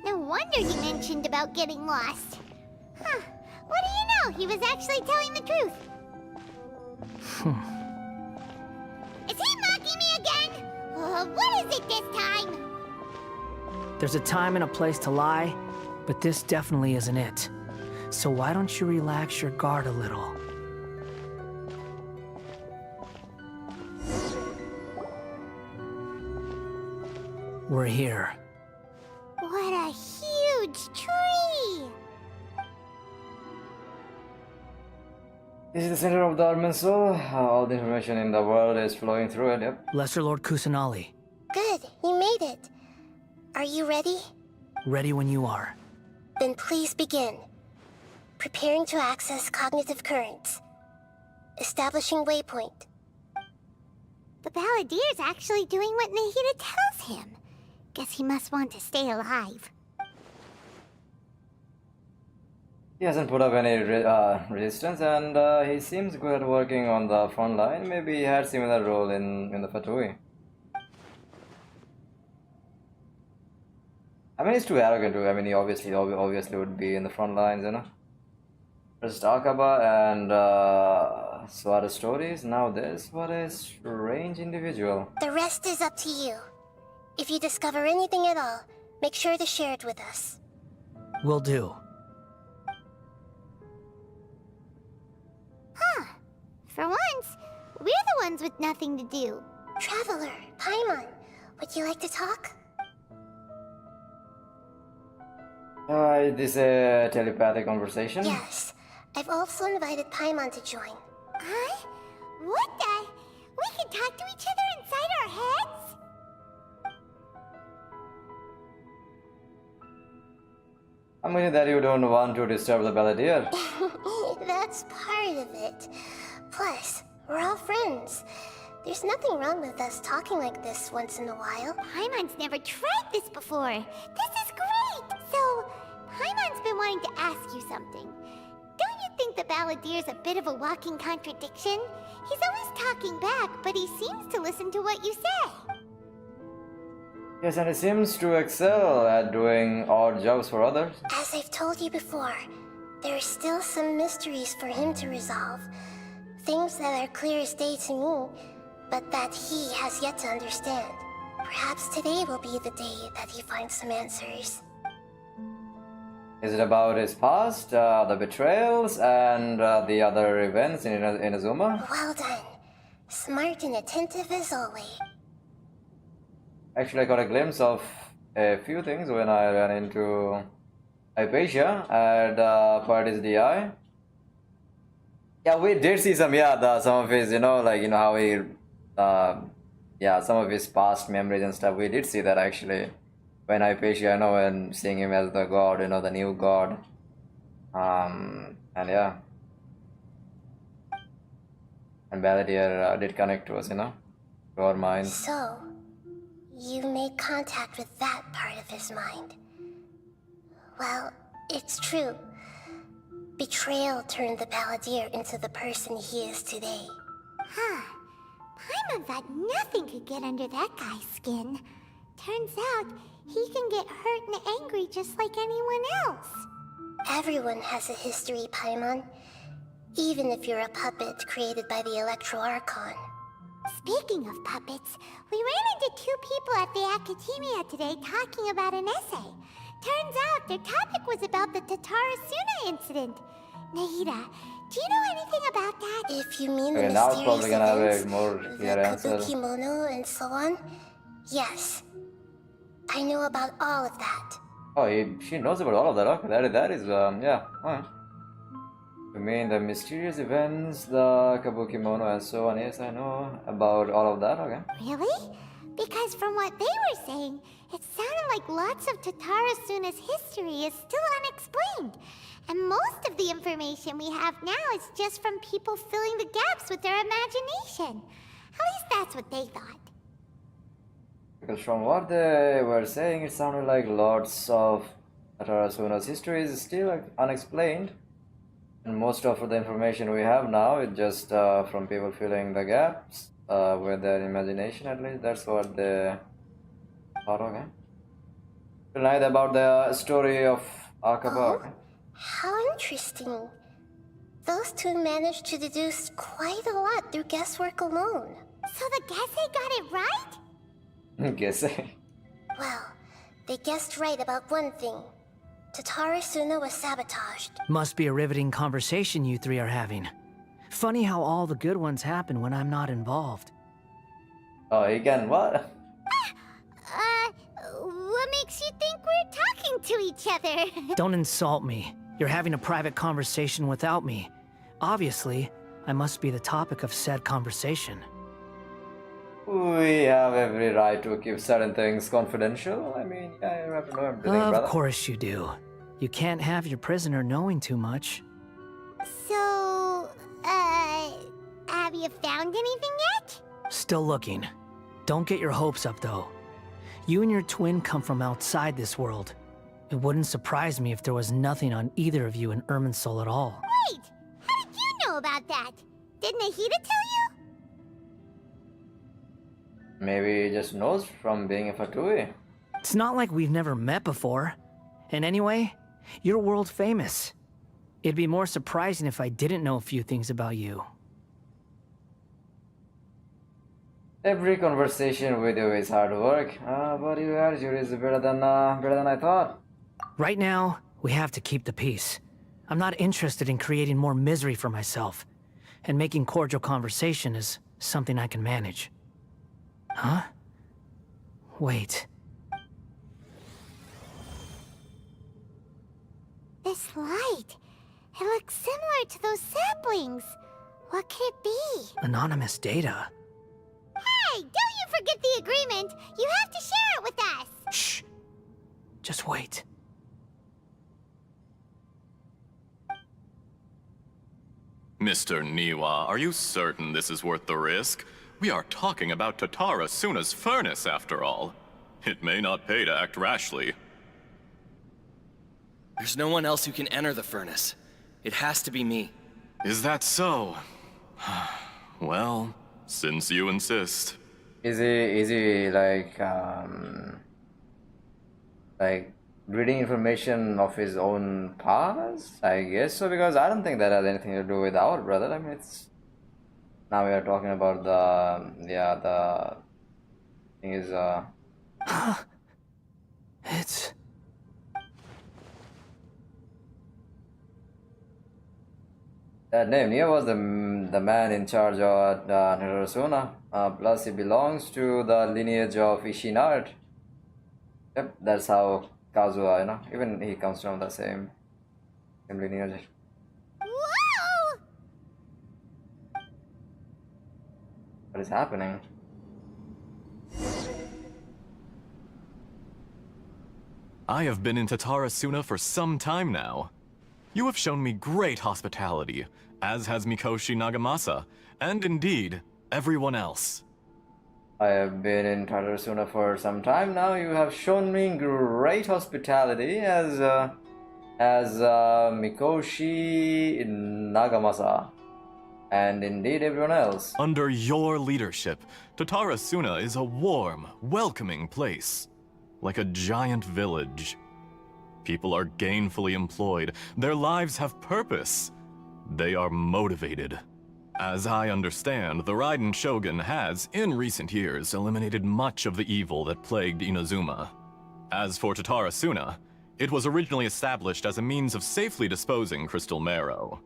No wonder you mentioned about getting lost. Huh. What do you know? He was actually telling the truth. Is he mocking me again? What is it this time? There's a time and a place to lie, but this definitely isn't it. So why don't you relax your guard a little? We're here. What a huge tree! This is the center of the Irminsul. All the information in the world is flowing through it, yep. Lesser Lord Kusanali, Good, you made it. Are you ready? ready when you are. Then please begin. Preparing to access cognitive currents. Establishing waypoint. The Balladier's actually doing what Nahida tells him. Guess he must want to stay alive. He hasn't put up any resistance, and he seems good at working on the front line. Maybe he had similar role in the Fatui. I mean, he's too arrogant to. I mean, he obviously would be in the front lines, you know. There's Akaba and So are the stories, now this, what a strange individual. The rest is up to you. If you discover anything at all, make sure to share it with us. Will do. For once, we're the ones with nothing to do. Traveler, Paimon, would you like to talk? This is a telepathic conversation? Yes. I've also invited Paimon to join. Huh? What the? We can talk to each other inside our heads? I'm guessing that you don't want to disturb the Balladeer. That's part of it. Plus, we're all friends. There's nothing wrong with us talking like this once in a while. Paimon's never tried this before. This is great! So, Paimon's been wanting to ask you something. Don't you think the Balladier's a bit of a walking contradiction? He's always talking back, but he seems to listen to what you say. Yes, and he seems to excel at doing odd jobs for others. As I've told you before, there are still some mysteries for him to resolve. Things that are clear as day to me, but that he has yet to understand. Perhaps today will be the day that he finds some answers. Is it about his past, the betrayals, and the other events in Inazuma? Well done. Smart and attentive as always. Actually, I got a glimpse of a few things when I ran into Hypatia at Party's DI. Yeah, we did see some of his, how he, some of his past memories and stuff. We did see that actually. When Hypatia, when seeing him as the god, the new god. And yeah. And Balladeer did connect to us, to our minds. So, you made contact with that part of his mind. Well, it's true. Betrayal turned the Balladeer into the person he is today. Huh. Paimon thought nothing could get under that guy's skin. Turns out, he can get hurt and angry just like anyone else. Everyone has a history, Paimon. Even if you're a puppet created by the Electro Archon. Speaking of puppets, we ran into two people at the Academia today talking about an essay. Turns out their topic was about the Tatarasuna incident. Nahida, do you know anything about that? If you mean Okay, the now it's mysterious probably gonna have events, a more the clear answer. kabuki mono and so on, yes. I know about all of that. Oh, she knows about all of that. Okay, that is yeah. Alright. You mean the mysterious events, the kabuki mono, and so on? Yes, I know about all of that. Okay. Really? Because from what they were saying, it sounded like lots of Tatarasuna's history is still unexplained. And most of the information we have now is just from people filling the gaps with their imagination. At least that's what they thought. Because from what they were saying, it sounded like lots of Tarasuna's history is still unexplained. And most of the information we have now is just from people filling the gaps with their imagination, at least. That's what they thought, okay. Tonight about the story of Akaba. Okay? How interesting. Those two managed to deduce quite a lot through guesswork alone. So the Gese got it right? Guess. Well, they guessed right about one thing. Tatarasuna was sabotaged. Must be a riveting conversation you three are having. Funny how all the good ones happen when I'm not involved. Oh, he can what? What makes you think we're talking to each other? Don't insult me. You're having a private conversation without me. Obviously, I must be the topic of said conversation. We have every right to keep certain things confidential. I mean, yeah, you have to know everything, brother. Of course you do. You can't have your prisoner knowing too much. So, have you found anything yet? Still looking. Don't get your hopes up, though. You and your twin come from outside this world. It wouldn't surprise me if there was nothing on either of you in Irminsul at all. Wait! How did you know about that? Did Nahida tell you? Maybe he just knows from being a Fatui. It's not like we've never met before. And anyway, you're world famous. It'd be more surprising if I didn't know a few things about you. Every conversation with you is hard work, but your attitude is better than I thought. Right now, we have to keep the peace. I'm not interested in creating more misery for myself. And making cordial conversation is something I can manage. Huh? Wait. This light, it looks similar to those saplings. What could it be? Anonymous data. Hey, don't you forget the agreement! You have to share it with us! Shh. Just wait. Mr. Niwa, are you certain this is worth the risk? We are talking about Tatara Suna's furnace, after all. It may not pay to act rashly. There's no one else who can enter the furnace. It has to be me. Is that so? Well, since you insist. Is he like reading information of his own past? I guess so, because I don't think that has anything to do with our brother. I mean, it's now we are talking about the thing is It's... that name. Nia was the man in charge of Narasuna. Plus, he belongs to the lineage of Ishinard. Yep, that's how Kazuha, even he comes from the same lineage. Whoa! What is happening? I have been in Tatara Suna for some time now. You have shown me great hospitality, as has Mikoshi Nagamasa, and indeed, everyone else. I have been in Tatarasuna for some time now. You have shown me great hospitality as Mikoshi Nagamasa, and indeed everyone else. Under your leadership, Tatara Suna is a warm, welcoming place, like a giant village. People are gainfully employed. Their lives have purpose. They are motivated. As I understand, the Raiden Shogun has, in recent years, eliminated much of the evil that plagued Inazuma. As for Tatara Suna, it was originally established as a means of safely disposing crystal marrow.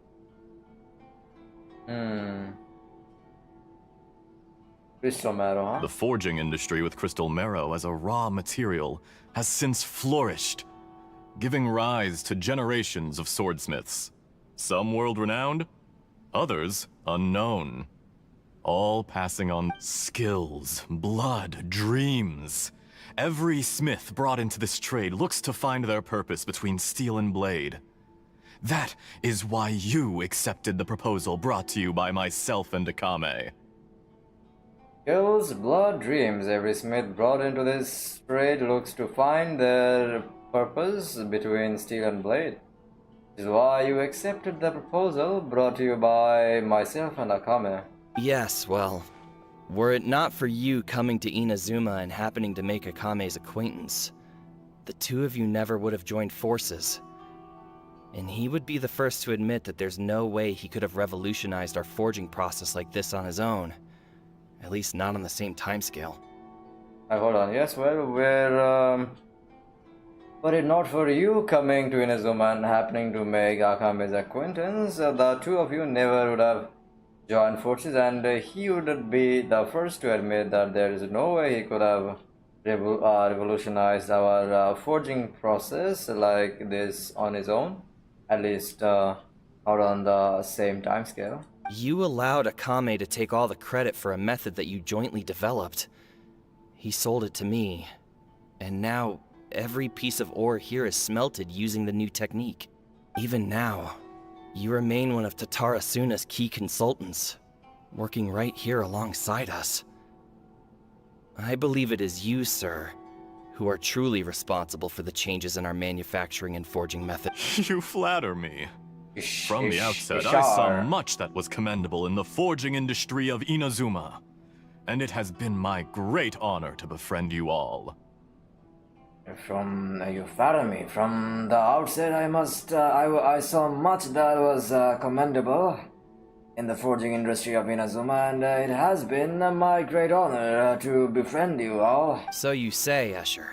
Crystal marrow, huh? The forging industry with crystal marrow as a raw material has since flourished, giving rise to generations of swordsmiths. Some world-renowned, others unknown. All passing on skills, blood, dreams. Every smith brought into this trade looks to find their purpose between steel and blade. That is why you accepted the proposal brought to you by myself and Akame. Skills, blood, dreams. Every smith brought into this trade looks to find their purpose between steel and blade. This is why you accepted the proposal brought to you by myself and Akame. Yes, well, were it not for you coming to Inazuma and happening to make Akame's acquaintance, the two of you never would have joined forces. And he would be the first to admit that there's no way he could have revolutionized our forging process like this on his own. At least not on the same timescale. Hold on. Yes, well, were it not for you coming to Inazuma and happening to make Akame's acquaintance, the two of you never would have joined forces, and he would be the first to admit that there is no way he could have revolutionized our forging process like this on his own, at least not on the same timescale. You allowed Akame to take all the credit for a method that you jointly developed. He sold it to me, and now every piece of ore here is smelted using the new technique. Even now, you remain one of Tatara Suna's key consultants, working right here alongside us. I believe it is you, sir, who are truly responsible for the changes in our manufacturing and forging method. You flatter me. From the outset, I saw much that was commendable in the forging industry of Inazuma, and it has been my great honor to befriend you all. You flatter me. From the outset, I saw much that was commendable. in the forging industry of Inazuma, and it has been my great honor to befriend you all. So you say, Escher.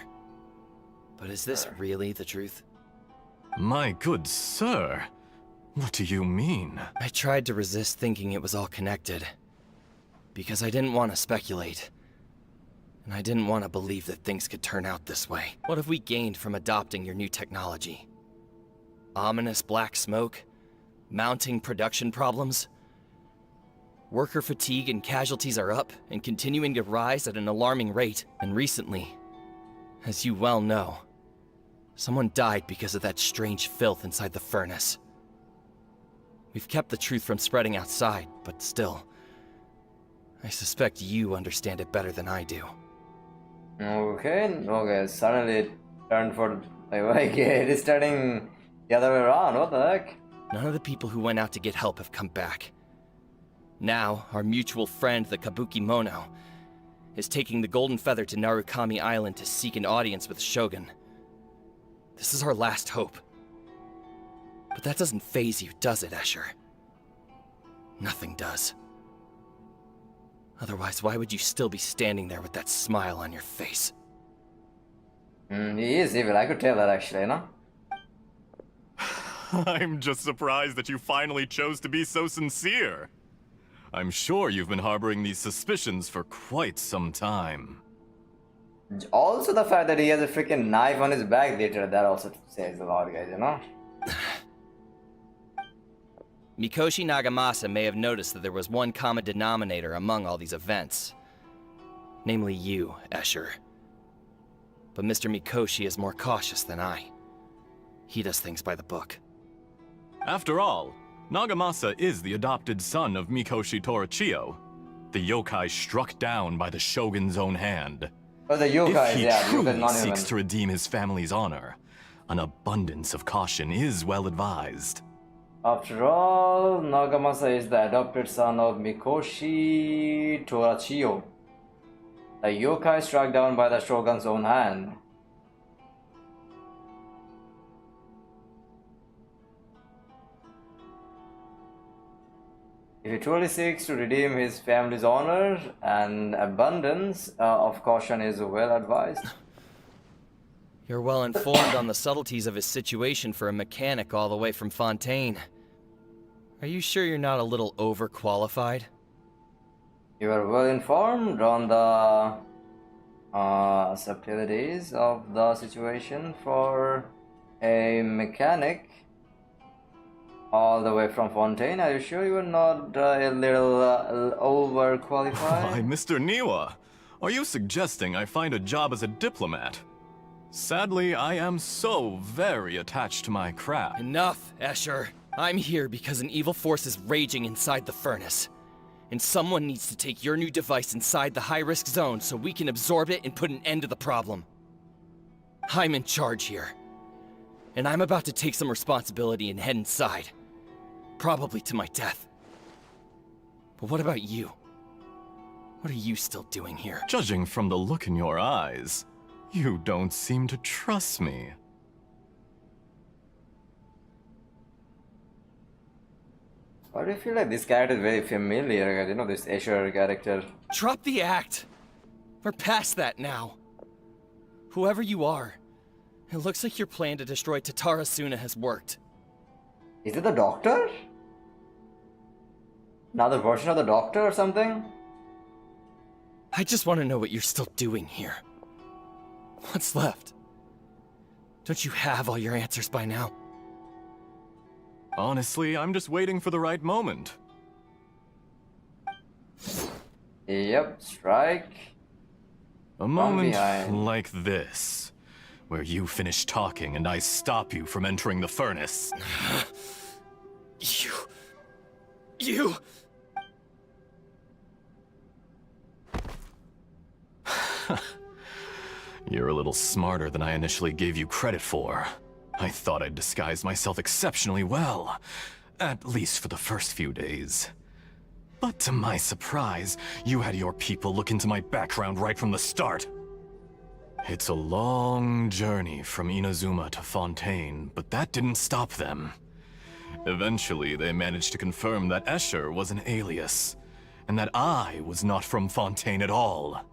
But is this really the truth? My good sir, what do you mean? I tried to resist thinking it was all connected. Because I didn't want to speculate. And I didn't want to believe that things could turn out this way. What have we gained from adopting your new technology? Ominous black smoke? Mounting production problems? Worker fatigue and casualties are up and continuing to rise at an alarming rate. And recently, as you well know, someone died because of that strange filth inside the furnace. We've kept the truth from spreading outside, but still, I suspect you understand it better than I do. Okay, suddenly it turned for, like, it is turning the other way around, what the heck? None of the people who went out to get help have come back. Now, our mutual friend, the Kabuki Mono, is taking the Golden Feather to Narukami Island to seek an audience with Shogun. This is our last hope. But that doesn't faze you, does it, Escher? Nothing does. Otherwise, why would you still be standing there with that smile on your face? He is evil, I could tell that actually, no? I'm just surprised that you finally chose to be so sincere. I'm sure you've been harboring these suspicions for quite some time. Also the fact that he has a freaking knife on his back later, that also says a lot, guys, you know? Mikoshi Nagamasa may have noticed that there was one common denominator among all these events. Namely you, Escher. But Mr. Mikoshi is more cautious than I. He does things by the book. After all, Nagamasa is the adopted son of Mikoshi Torachiyo, the yokai struck down by the Shogun's own hand. Oh, the yokai, if he yeah, truly seeks to redeem his family's honor, an abundance of caution is well advised. After all, Nagamasa is the adopted son of Mikoshi Torachiyo, the yokai struck down by the Shogun's own hand. If he truly seeks to redeem his family's honor, an abundance of caution is well advised. You're well informed on the subtleties of his situation for a mechanic all the way from Fontaine. Are you sure you're not a little overqualified? You are well informed on the subtleties of the situation for a mechanic all the way from Fontaine. Are you sure you are not a little overqualified? Why, Mr. Niwa, are you suggesting I find a job as a diplomat? Sadly, I am so very attached to my craft. Enough, Escher. I'm here because an evil force is raging inside the furnace. And someone needs to take your new device inside the high-risk zone so we can absorb it and put an end to the problem. I'm in charge here. And I'm about to take some responsibility and head inside. Probably to my death. But what about you? What are you still doing here? Judging from the look in your eyes, you don't seem to trust me. Why do you feel like this character is very familiar? You know, this Escher character. Drop the act! We're past that now. Whoever you are, it looks like your plan to destroy Tatarasuna has worked. Is it the Doctor? Another version of the Doctor or something? I just want to know what you're still doing here. What's left? Don't you have all your answers by now? Honestly, I'm just waiting for the right moment. Yep, strike. A moment like this, where you finish talking and I stop you from entering the furnace. You... You're a little smarter than I initially gave you credit for. I thought I'd disguised myself exceptionally well, at least for the first few days. But to my surprise, you had your people look into my background right from the start. It's a long journey from Inazuma to Fontaine, but that didn't stop them. Eventually, they managed to confirm that Escher was an alias, and that I was not from Fontaine at all.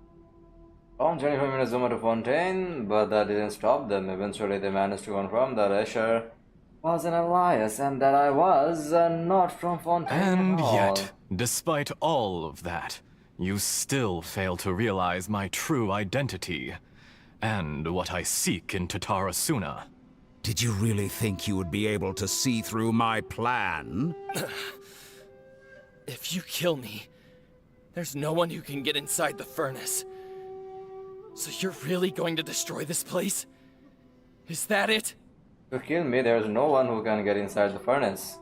From journey from Inazuma to Fontaine, but that didn't stop them. Eventually, they managed to confirm that Escher was an alias and that I was not from Fontaine And at all. yet, despite all of that, you still fail to realize my true identity, and what I seek in Tatarasuna. Did you really think you would be able to see through my plan? If you kill me, there's no one who can get inside the furnace. So you're really going to destroy this place? Is that it? To kill me, there's no one who can get inside the furnace.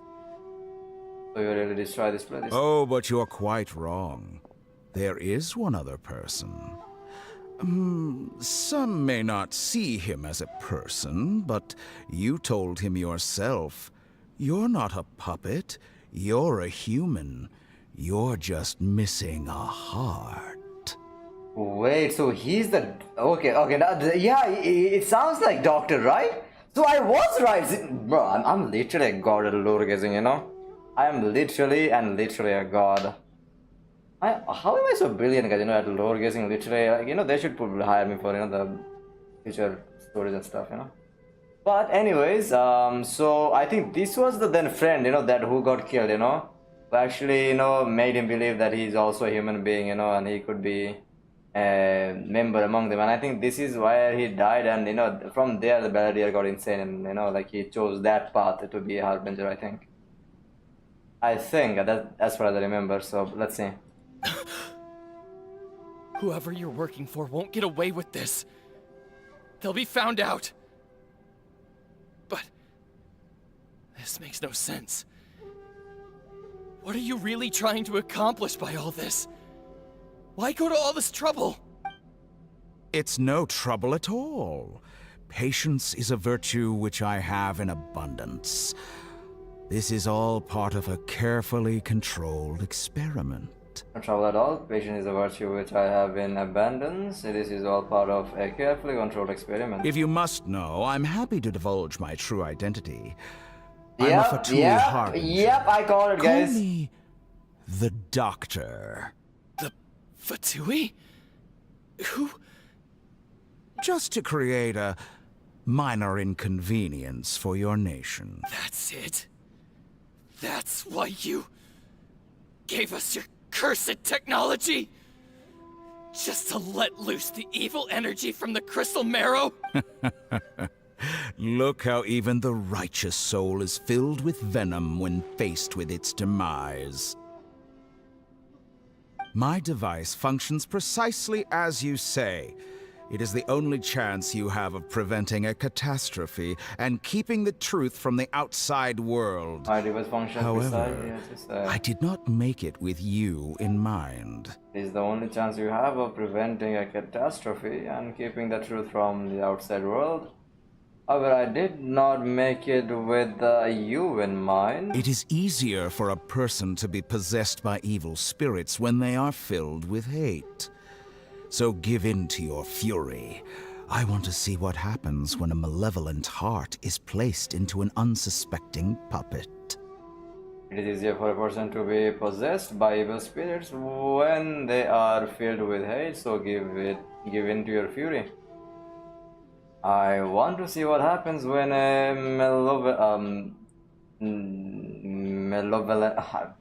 So you really destroy this place? Oh, but you're quite wrong. There is one other person. Some may not see him as a person, but you told him yourself. You're not a puppet. You're a human. You're just missing a heart. Wait, so he's the... Okay, yeah, it sounds like Doctor, right? So I was right. Bro, I'm literally a god at lore gazing, you know? I am literally a god. How am I so brilliant, guys, you know, at lore gazing, literally, like, you know, they should probably hire me for, you know, the future stories and stuff, you know? But anyways, so I think this was the then friend, you know, that who got killed, you know? Who actually, you know, made him believe that he's also a human being, you know, and he could be a member among them. And I think this is why he died, and, you know, from there the Balladeer got insane, and, you know, like, he chose that path to be a harbinger, I think. That's what I remember, so let's see. Whoever you're working for won't get away with this. They'll be found out. But this makes no sense. What are you really trying to accomplish by all this? Why go to all this trouble? It's no trouble at all. Patience is a virtue which I have in abundance. This is all part of a carefully controlled experiment. No trouble at all. Patience is a virtue which I have in abundance. This is all part of a carefully controlled experiment. If you must know, I'm happy to divulge my true identity. Yep, I call it, guys. Call me the Doctor. The Fatui? Who? Just to create a minor inconvenience for your nation. That's it? That's why you gave us your cursed technology? Just to let loose the evil energy from the crystal marrow? Look how even the righteous soul is filled with venom when faced with its demise. My device functions precisely as you say. It is the only chance you have of preventing a catastrophe and keeping the truth from the outside world. My device functions However, I did not make it with you in mind. It is the only chance you have of preventing a catastrophe and keeping the truth from the outside world. However, I did not make it with you in mind. It is easier for a person to be possessed by evil spirits when they are filled with hate. So give in to your fury. I want to see what happens when a malevolent heart is placed into an unsuspecting puppet. It is easier for a person to be possessed by evil spirits when they are filled with hate, so give in to your fury. I want to see what happens when a malevolent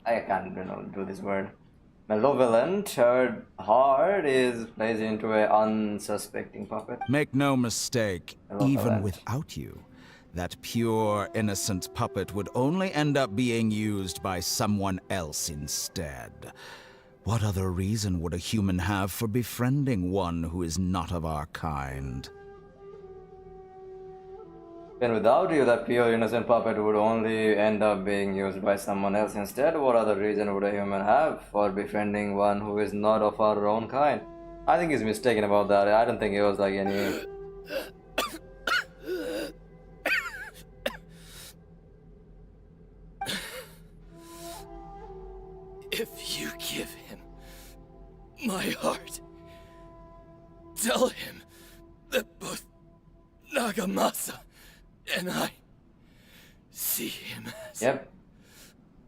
I can't do this word. Malevolent heart is placed into an unsuspecting puppet. Make no mistake, Malevolent. even without you, that pure, innocent puppet would only end up being used by someone else instead. What other reason would a human have for befriending one who is not of our kind? Then without you, that pure innocent puppet would only end up being used by someone else instead. What other reason would a human have for befriending one who is not of our own kind? I think he's mistaken about that. I don't think it was like any... If you give him my heart, tell him that both Nagamasa and I see him as... Yep,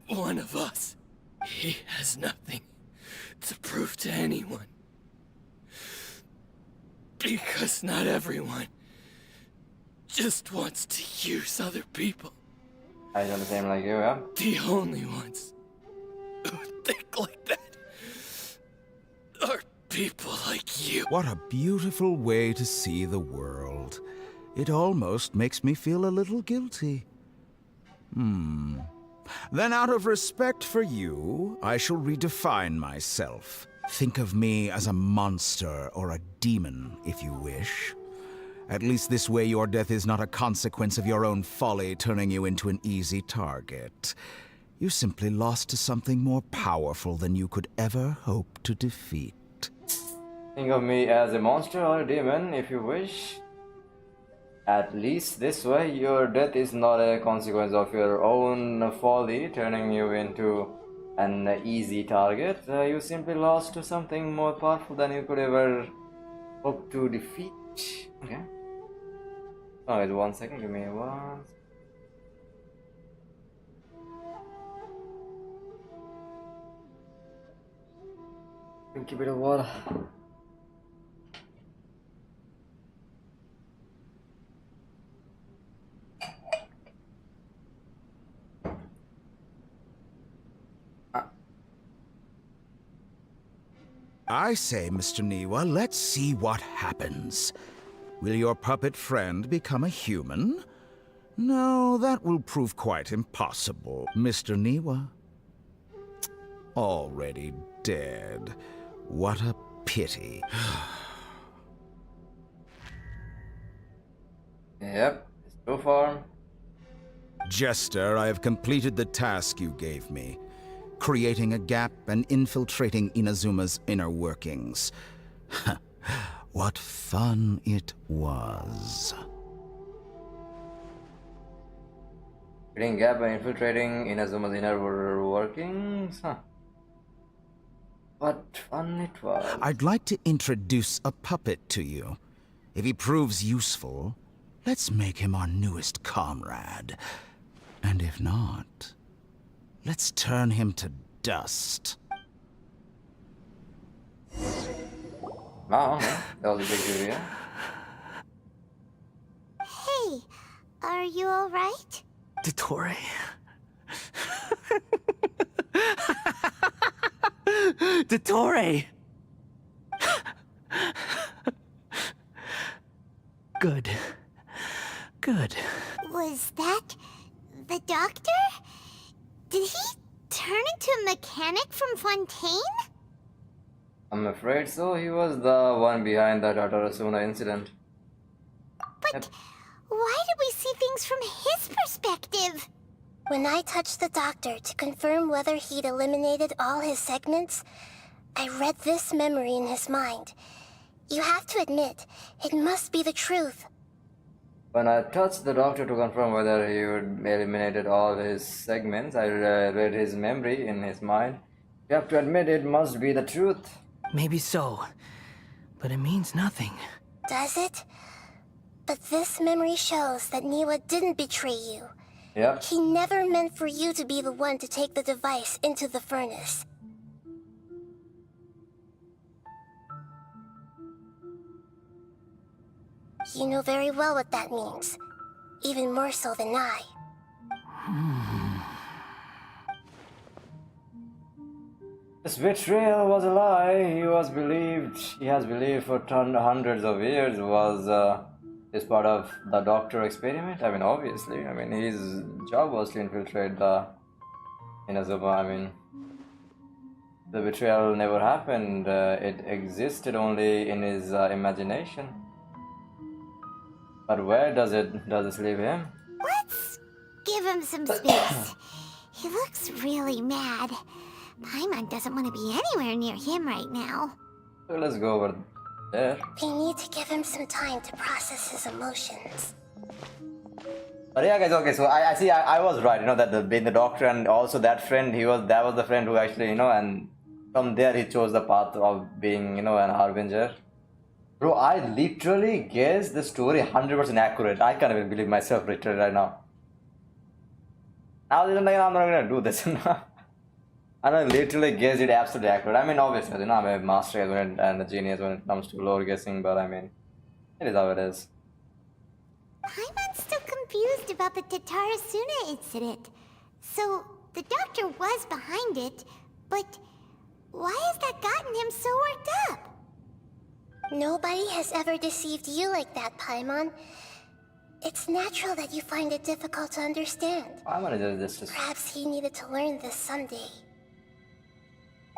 one of us. He has nothing to prove to anyone. Because not everyone just wants to use other people. I do the same like you, yeah? The only ones who think like that are people like you. What a beautiful way to see the world. It almost makes me feel a little guilty. Then out of respect for you, I shall redefine myself. Think of me as a monster or a demon, if you wish. At least this way your death is not a consequence of your own folly turning you into an easy target. You simply lost to something more powerful than you could ever hope to defeat. Think of me as a monster or a demon, if you wish. At least this way your death is not a consequence of your own folly turning you into an easy target. You simply lost to something more powerful than you could ever hope to defeat. Okay. Oh, wait 1 second, give me one. Drink a bit of water. I say, Mr. Niwa, let's see what happens. Will your puppet friend become a human? No, that will prove quite impossible, Mr. Niwa. Already dead. What a pity. Yep, it's too far. Jester, I have completed the task you gave me. Creating a gap and infiltrating Inazuma's inner workings. What fun it was. Creating gap and infiltrating Inazuma's inner workings? Huh. What fun it was. I'd like to introduce a puppet to you. If he proves useful, let's make him our newest comrade. And if not, let's turn him to dust. Oh, okay. That was a big reveal. Hey, are you alright? Dottore. Dottore! Good. Good. Was that the doctor? Did he turn into a mechanic from Fontaine? I'm afraid so. He was the one behind that Atarasuna incident. But why did we see things from his perspective? When I touched the doctor to confirm whether he'd eliminated all his segments, I read this memory in his mind. You have to admit, it must be the truth. When I touched the doctor to confirm whether he would eliminated all his segments, I read his memory in his mind. You have to admit it must be the truth. Maybe so, but it means nothing. Does it? But this memory shows that Niwa didn't betray you. Yep. He never meant for you to be the one to take the device into the furnace. You know very well what that means. Even more so than I. This betrayal was a lie. He has believed for hundreds of years is part of the doctor experiment. I mean, obviously. I mean, his job was to infiltrate the Inazuma. I mean, the betrayal never happened. It existed only in his imagination. But where does this leave him? Let's give him some space. He looks really mad. Paimon doesn't want to be anywhere near him right now. So let's go over there. We need to give him some time to process his emotions. But yeah, guys, okay, so I see I was right, you know, that being the doctor and also that friend, that was the friend who actually, you know, and from there he chose the path of being, you know, an harbinger. Bro, I literally guessed the story 100% accurate. I can't even believe myself literally right now. I was like, I'm not gonna do this. And I literally guessed it absolutely accurate. I mean, obviously, you know, I'm a master and a genius when it comes to lore guessing, but I mean, it is how it is. Paimon's still confused about the Tatarasuna incident. So, the doctor was behind it, but why has that gotten him so worked up? Nobody has ever deceived you like that, Paimon. It's natural that you find it difficult to understand. Paimon is just... Perhaps he needed to learn this someday.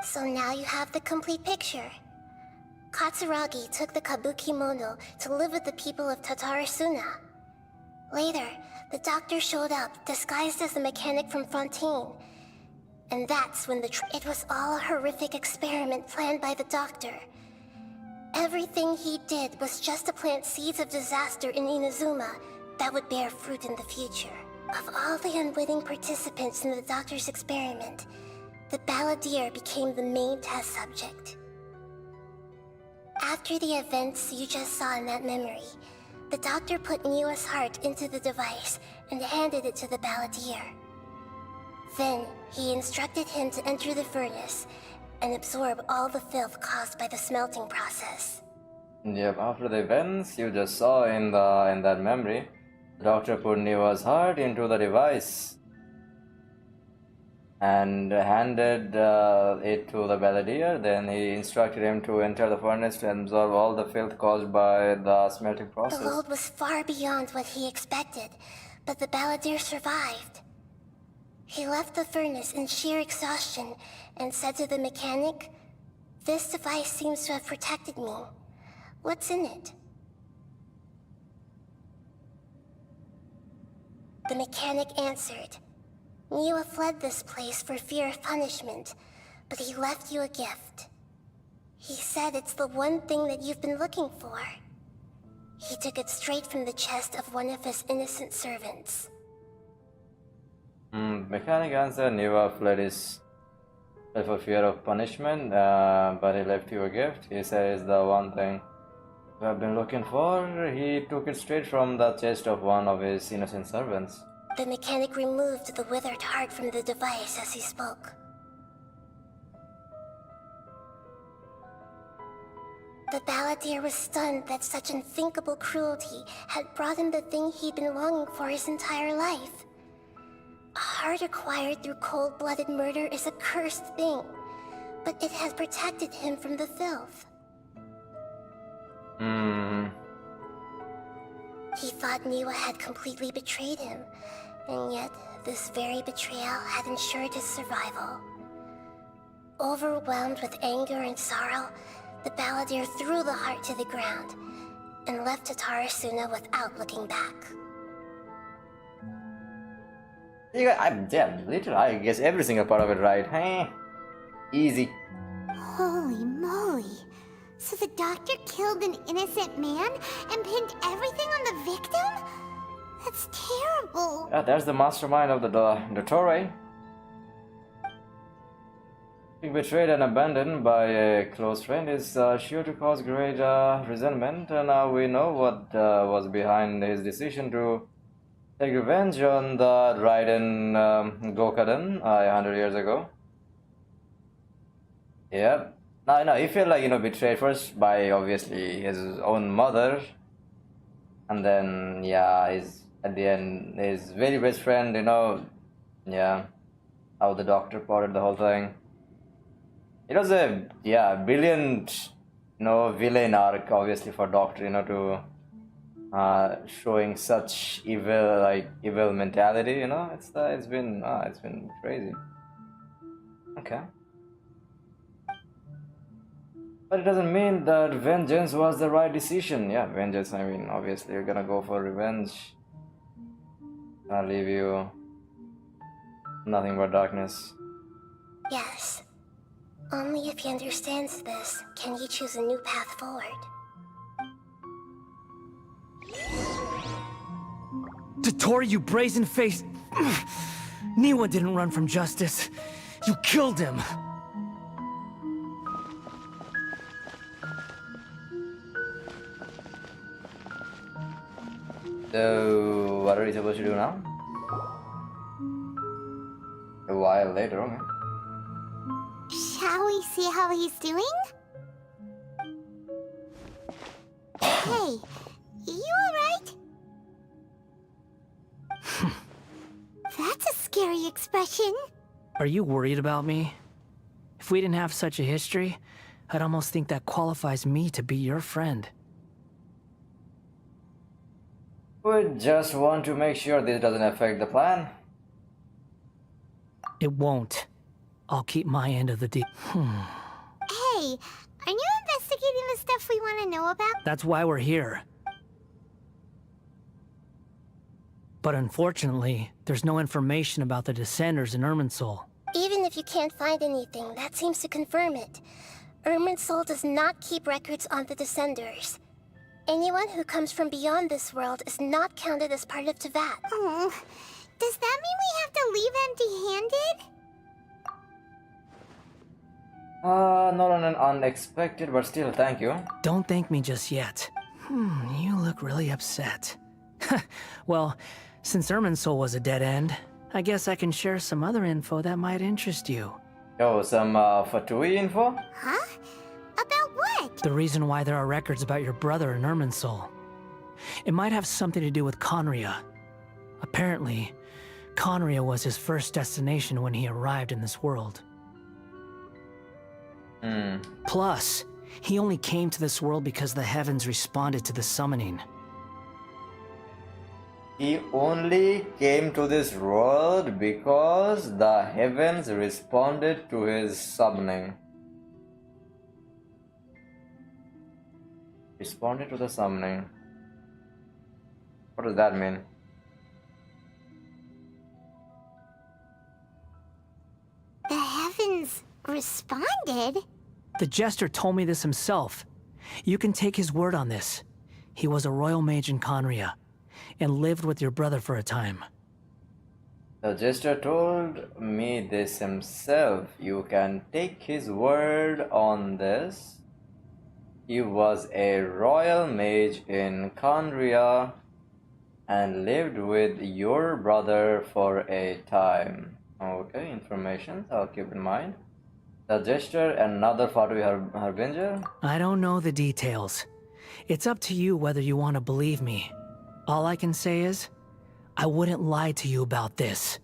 So now you have the complete picture. Katsuragi took the Kabukimono to live with the people of Tatarasuna. Later, the doctor showed up, disguised as the mechanic from Fontaine. And that's when it was all a horrific experiment planned by the doctor. Everything he did was just to plant seeds of disaster in Inazuma that would bear fruit in the future. Of all the unwitting participants in the doctor's experiment, the balladeer became the main test subject. After the events you just saw in that memory, the doctor put Niwa's heart into the device and handed it to the balladeer. Then, he instructed him to enter the furnace and absorb all the filth caused by the smelting process. Yep, after the events you just saw in that memory, the doctor put Niwa's heart into the device and handed it to the balladeer. Then he instructed him to enter the furnace to absorb all the filth caused by the smelting process. The load was far beyond what he expected, but the balladeer survived. He left the furnace in sheer exhaustion and said to the mechanic, "This device seems to have protected me. What's in it?" The mechanic answered, "Niwa fled this place for fear of punishment, but he left you a gift. He said it's the one thing that you've been looking for." He took it straight from the chest of one of his innocent servants. Mechanic answered, Niwa fled for fear of punishment, but he left you a gift. He said it's the one thing you have been looking for. He took it straight from the chest of one of his innocent servants. The mechanic removed the withered heart from the device as he spoke. The balladeer was stunned that such unthinkable cruelty had brought him the thing he'd been longing for his entire life. A heart acquired through cold-blooded murder is a cursed thing, but it has protected him from the filth. He thought Niwa had completely betrayed him, and yet this very betrayal had ensured his survival. Overwhelmed with anger and sorrow, the balladeer threw the heart to the ground and left Tatarasuna without looking back. Literally, I guess every single part of it right. Hey, easy. Holy moly. So the doctor killed an innocent man and pinned everything on the victim? That's terrible. Yeah, that's the mastermind of the Dottore. Being betrayed and abandoned by a close friend is sure to cause great resentment, and now we know what was behind his decision to take revenge on the Ryzen Gokaden 100 years ago. Yep. No, he felt like, betrayed first by obviously his own mother, and then, at the end, his very best friend, how the doctor plotted the whole thing. It was a, brilliant, villain arc, obviously, for Doctor, to showing such evil mentality, it's been crazy. Okay. But it doesn't mean that vengeance was the right decision. Yeah, vengeance, obviously you're gonna go for revenge. I'll leave you nothing but darkness. Yes. Only if he understands this can he choose a new path forward. Dottore, you brazen-faced... Niwa didn't run from justice. You killed him. So, what are we supposed to do now? file later, okay? Shall we see how he's doing? Hey, you alright? That's a scary expression. Are you worried about me? If we didn't have such a history, I'd almost think that qualifies me to be your friend. We just want to make sure this doesn't affect the plan. It won't. I'll keep my end of the deal. Hey, are you investigating the stuff we want to know about? That's why we're here. But unfortunately, there's no information about the Descenders in Irminsul. Even if you can't find anything, that seems to confirm it. Irminsul does not keep records on the Descenders. Anyone who comes from beyond this world is not counted as part of Teyvat. Oh, does that mean we have to leave empty-handed? Not on an unexpected, but still, thank you. Don't thank me just yet. You look really upset. Well, since Irminsul was a dead end, I guess I can share some other info that might interest you. Yo, some Fatui info? Huh? About what? The reason why there are records about your brother in Irminsul. It might have something to do with Conria. Apparently, Conria was his first destination when he arrived in this world. Plus, he only came to this world because the heavens responded to the summoning. He only came to this world because the heavens responded to his summoning. Responded to the summoning. What does that mean? The heavens responded? The Jester told me this himself. You can take his word on this. He was a royal mage in Conria, and lived with your brother for a time. The Jester told me this himself. You can take his word on this. He was a royal mage in Conria and lived with your brother for a time. Okay, information I'll keep in mind. The Jester and another Fatui Harbinger? I don't know the details. It's up to you whether you want to believe me. All I can say is, I wouldn't lie to you about this.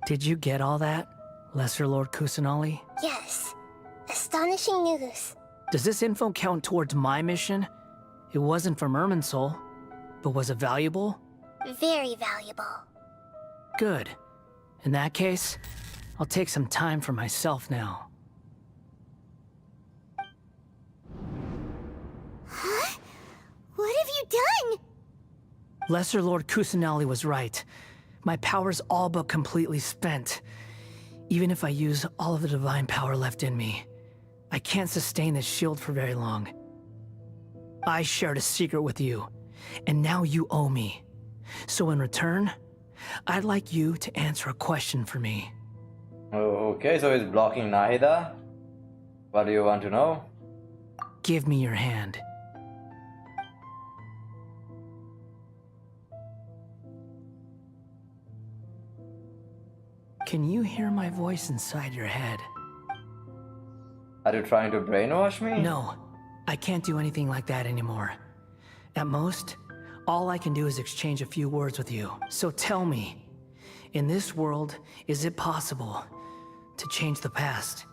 Did you get all that, Lesser Lord Kusanali? Yes. Astonishing news. Does this info count towards my mission? It wasn't from Irminsul, but was it valuable? Very valuable. Good. In that case, I'll take some time for myself now. Huh? What have you done? Lesser Lord Kusanali was right. My power's all but completely spent. Even if I use all of the divine power left in me, I can't sustain this shield for very long. I shared a secret with you, and now you owe me. So in return, I'd like you to answer a question for me. Okay, so he's blocking Nahida. What do you want to know? Give me your hand. Can you hear my voice inside your head? Are you trying to brainwash me? No, I can't do anything like that anymore. At most, all I can do is exchange a few words with you. So tell me, in this world, is it possible to change the past?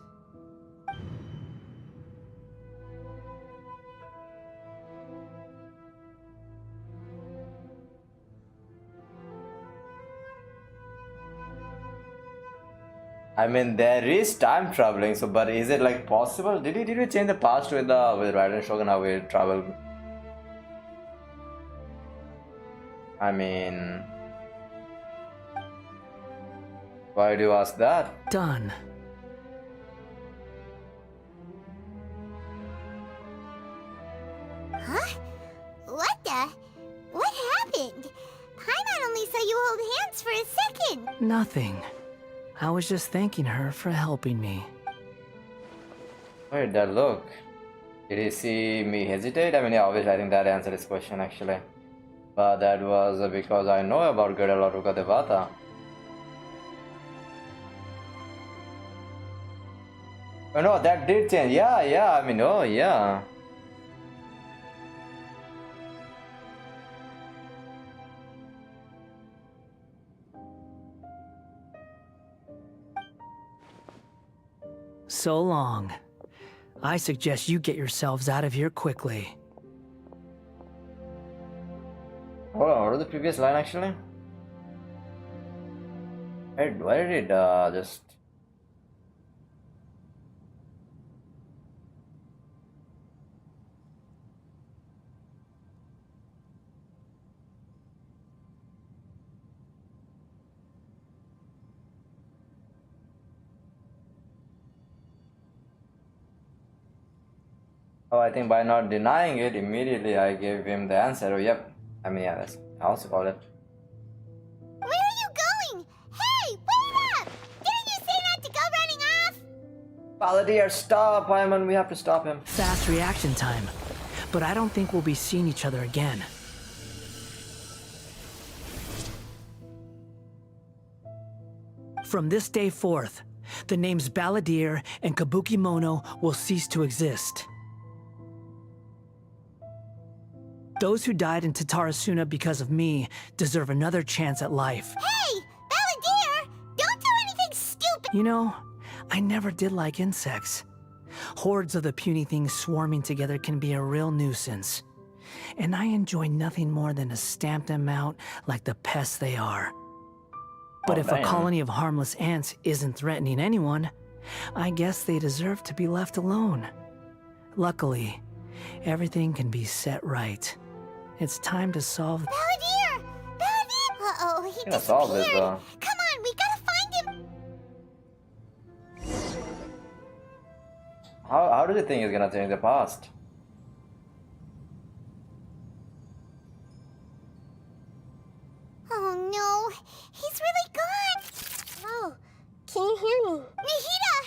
I mean, there is time traveling, so but is it like possible? Did we change the past with Ryzen Shogun how we travel? I mean, why do you ask that? Done. Huh? What the? What happened? Paimon only saw you hold hands for a second. Nothing. I was just thanking her for helping me. Wait, that look. Did he see me hesitate? I mean, yeah, obviously I think that answered his question actually. But that was because I know about Gada Laruka Devata. Oh no, that did change. Yeah, yeah. I mean, oh yeah. So long. I suggest you get yourselves out of here quickly. Hold on, what was the previous line actually? Why did it just... Oh, I think by not denying it, immediately I gave him the answer. Oh, yep. I mean, yeah, that's I also call it. Where are you going? Hey, wait up! Didn't you say not to go running off? Palladir, stop, Hyman. We have to stop him. Fast reaction time. But I don't think we'll be seeing each other again. From this day forth, the names Balladir and Kabuki Mono will cease to exist. Those who died in Tatarasuna because of me deserve another chance at life. Hey, Balladir! Don't do anything stupid! You know, I never did like insects. Hordes of the puny things swarming together can be a real nuisance. And I enjoy nothing more than to stamp them out like the pests they are. But if a colony of harmless ants isn't threatening anyone, I guess they deserve to be left alone. Luckily, everything can be set right. It's time to solve... Balladir! Balladir! Uh-oh, he disappeared! Solve this, Come on, we gotta find him! How do you think he's gonna change the past? Oh no, he's really gone! Oh, can you hear me? Nihida!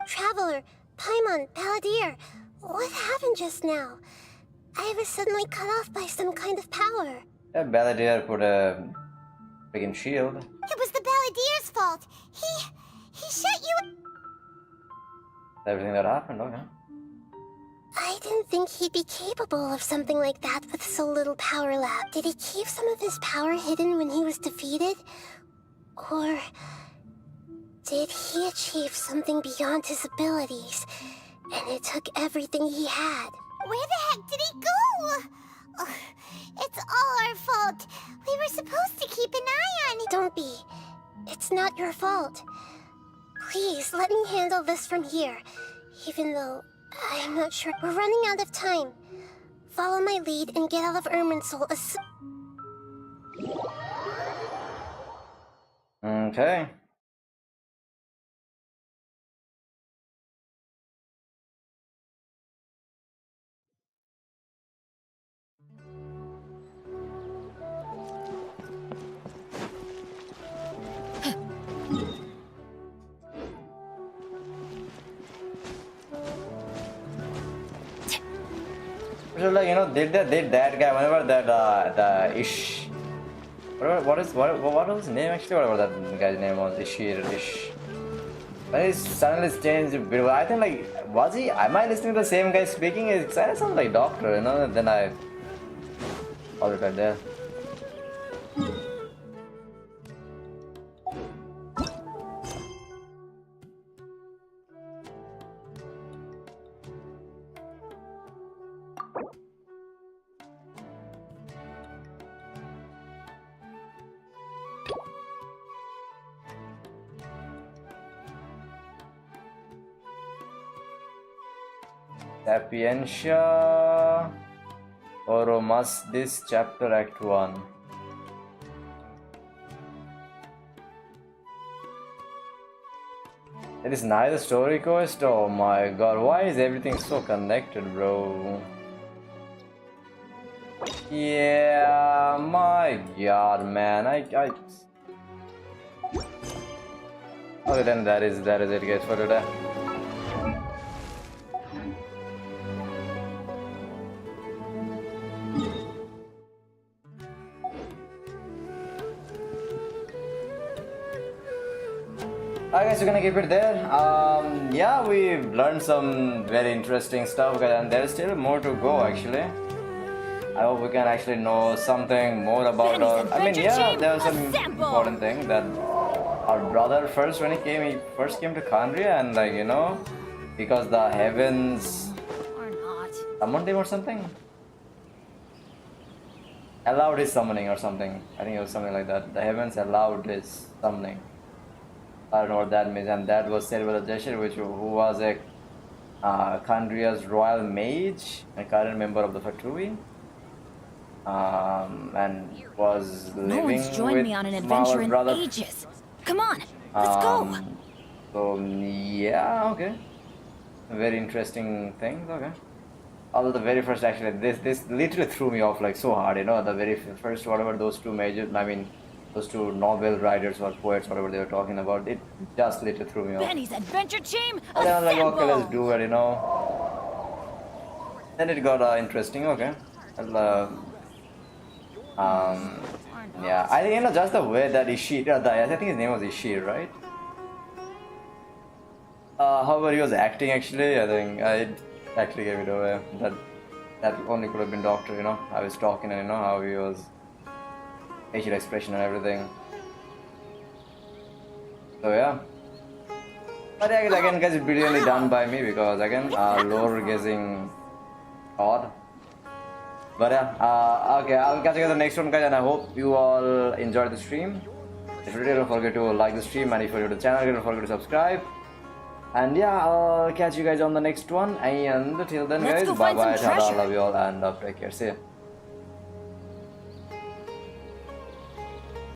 Traveler, Paimon, Balladir, what happened just now? I was suddenly cut off by some kind of power. Yeah, Balladir put a freaking shield. It was the Balladir's fault. He shut you... Everything that happened, okay. I didn't think he'd be capable of something like that with so little power left. Did he keep some of his power hidden when he was defeated? Or did he achieve something beyond his abilities, and it took everything he had? Where the heck did he go? Ugh, it's all our fault. We were supposed to keep an eye on him. Don't be. It's not your fault. Please, let me handle this from here. Even though I'm not sure. We're running out of time. Follow my lead and get out of Irminsul as... Okay. So like, you know, did that guy whenever that the Ish, what was his name actually? Whatever that guy's name was, Ish. When he suddenly changed a bit, I think like, was he? Am I listening to the same guy speaking? It sounded like doctor, you know. Then I all it right there. Sapientia Oromas, this chapter act 1. It is neither story quest. Oh my god, why is everything so connected, bro? Yeah, my god, man. Okay, then that is it, guys, for today. I guess we're gonna keep it there. Yeah, we've learned some very interesting stuff, guys, and there's still more to go actually. I hope we can actually know something more about I mean, yeah, there was some important thing that our brother first, when he first came to Kandria, and like, you know, because the heavens summoned him or something, allowed his summoning or something. I think it was something like that. The heavens allowed his summoning. I don't know what that means, and that was said by the Gesher, who was a Kandria's royal mage, a current member of the Fatui, and was living No one's joined me on an adventure in brother. ages. Come on, let's go. So yeah, okay, very interesting things. Okay, although the very first, actually, this literally threw me off like so hard. You know, the very first, whatever those two major, I mean, those two novel writers or poets, whatever they were talking about, it just literally threw me off. Benny's adventure team, And then I was like, okay, assemble! let's do it, you know. Then it got interesting. Okay. Yeah, I think, you know, just the way that Ishii, I think his name was Ishii, right? However, he was acting actually, I think I actually gave it away. That only could have been Doctor, you know. I was talking and, you know, how he was, facial expression and everything. So yeah. But again, guys, it's brilliantly done by me, because again, lore guessing odd. But yeah, okay, I'll catch you guys in the next one, guys, and I hope you all enjoyed the stream. If you did, don't forget to like the stream, and if you're new to the channel, don't forget to subscribe. And yeah, I'll catch you guys on the next one, and till then, guys, bye bye, tada, love you all, and take care, see ya.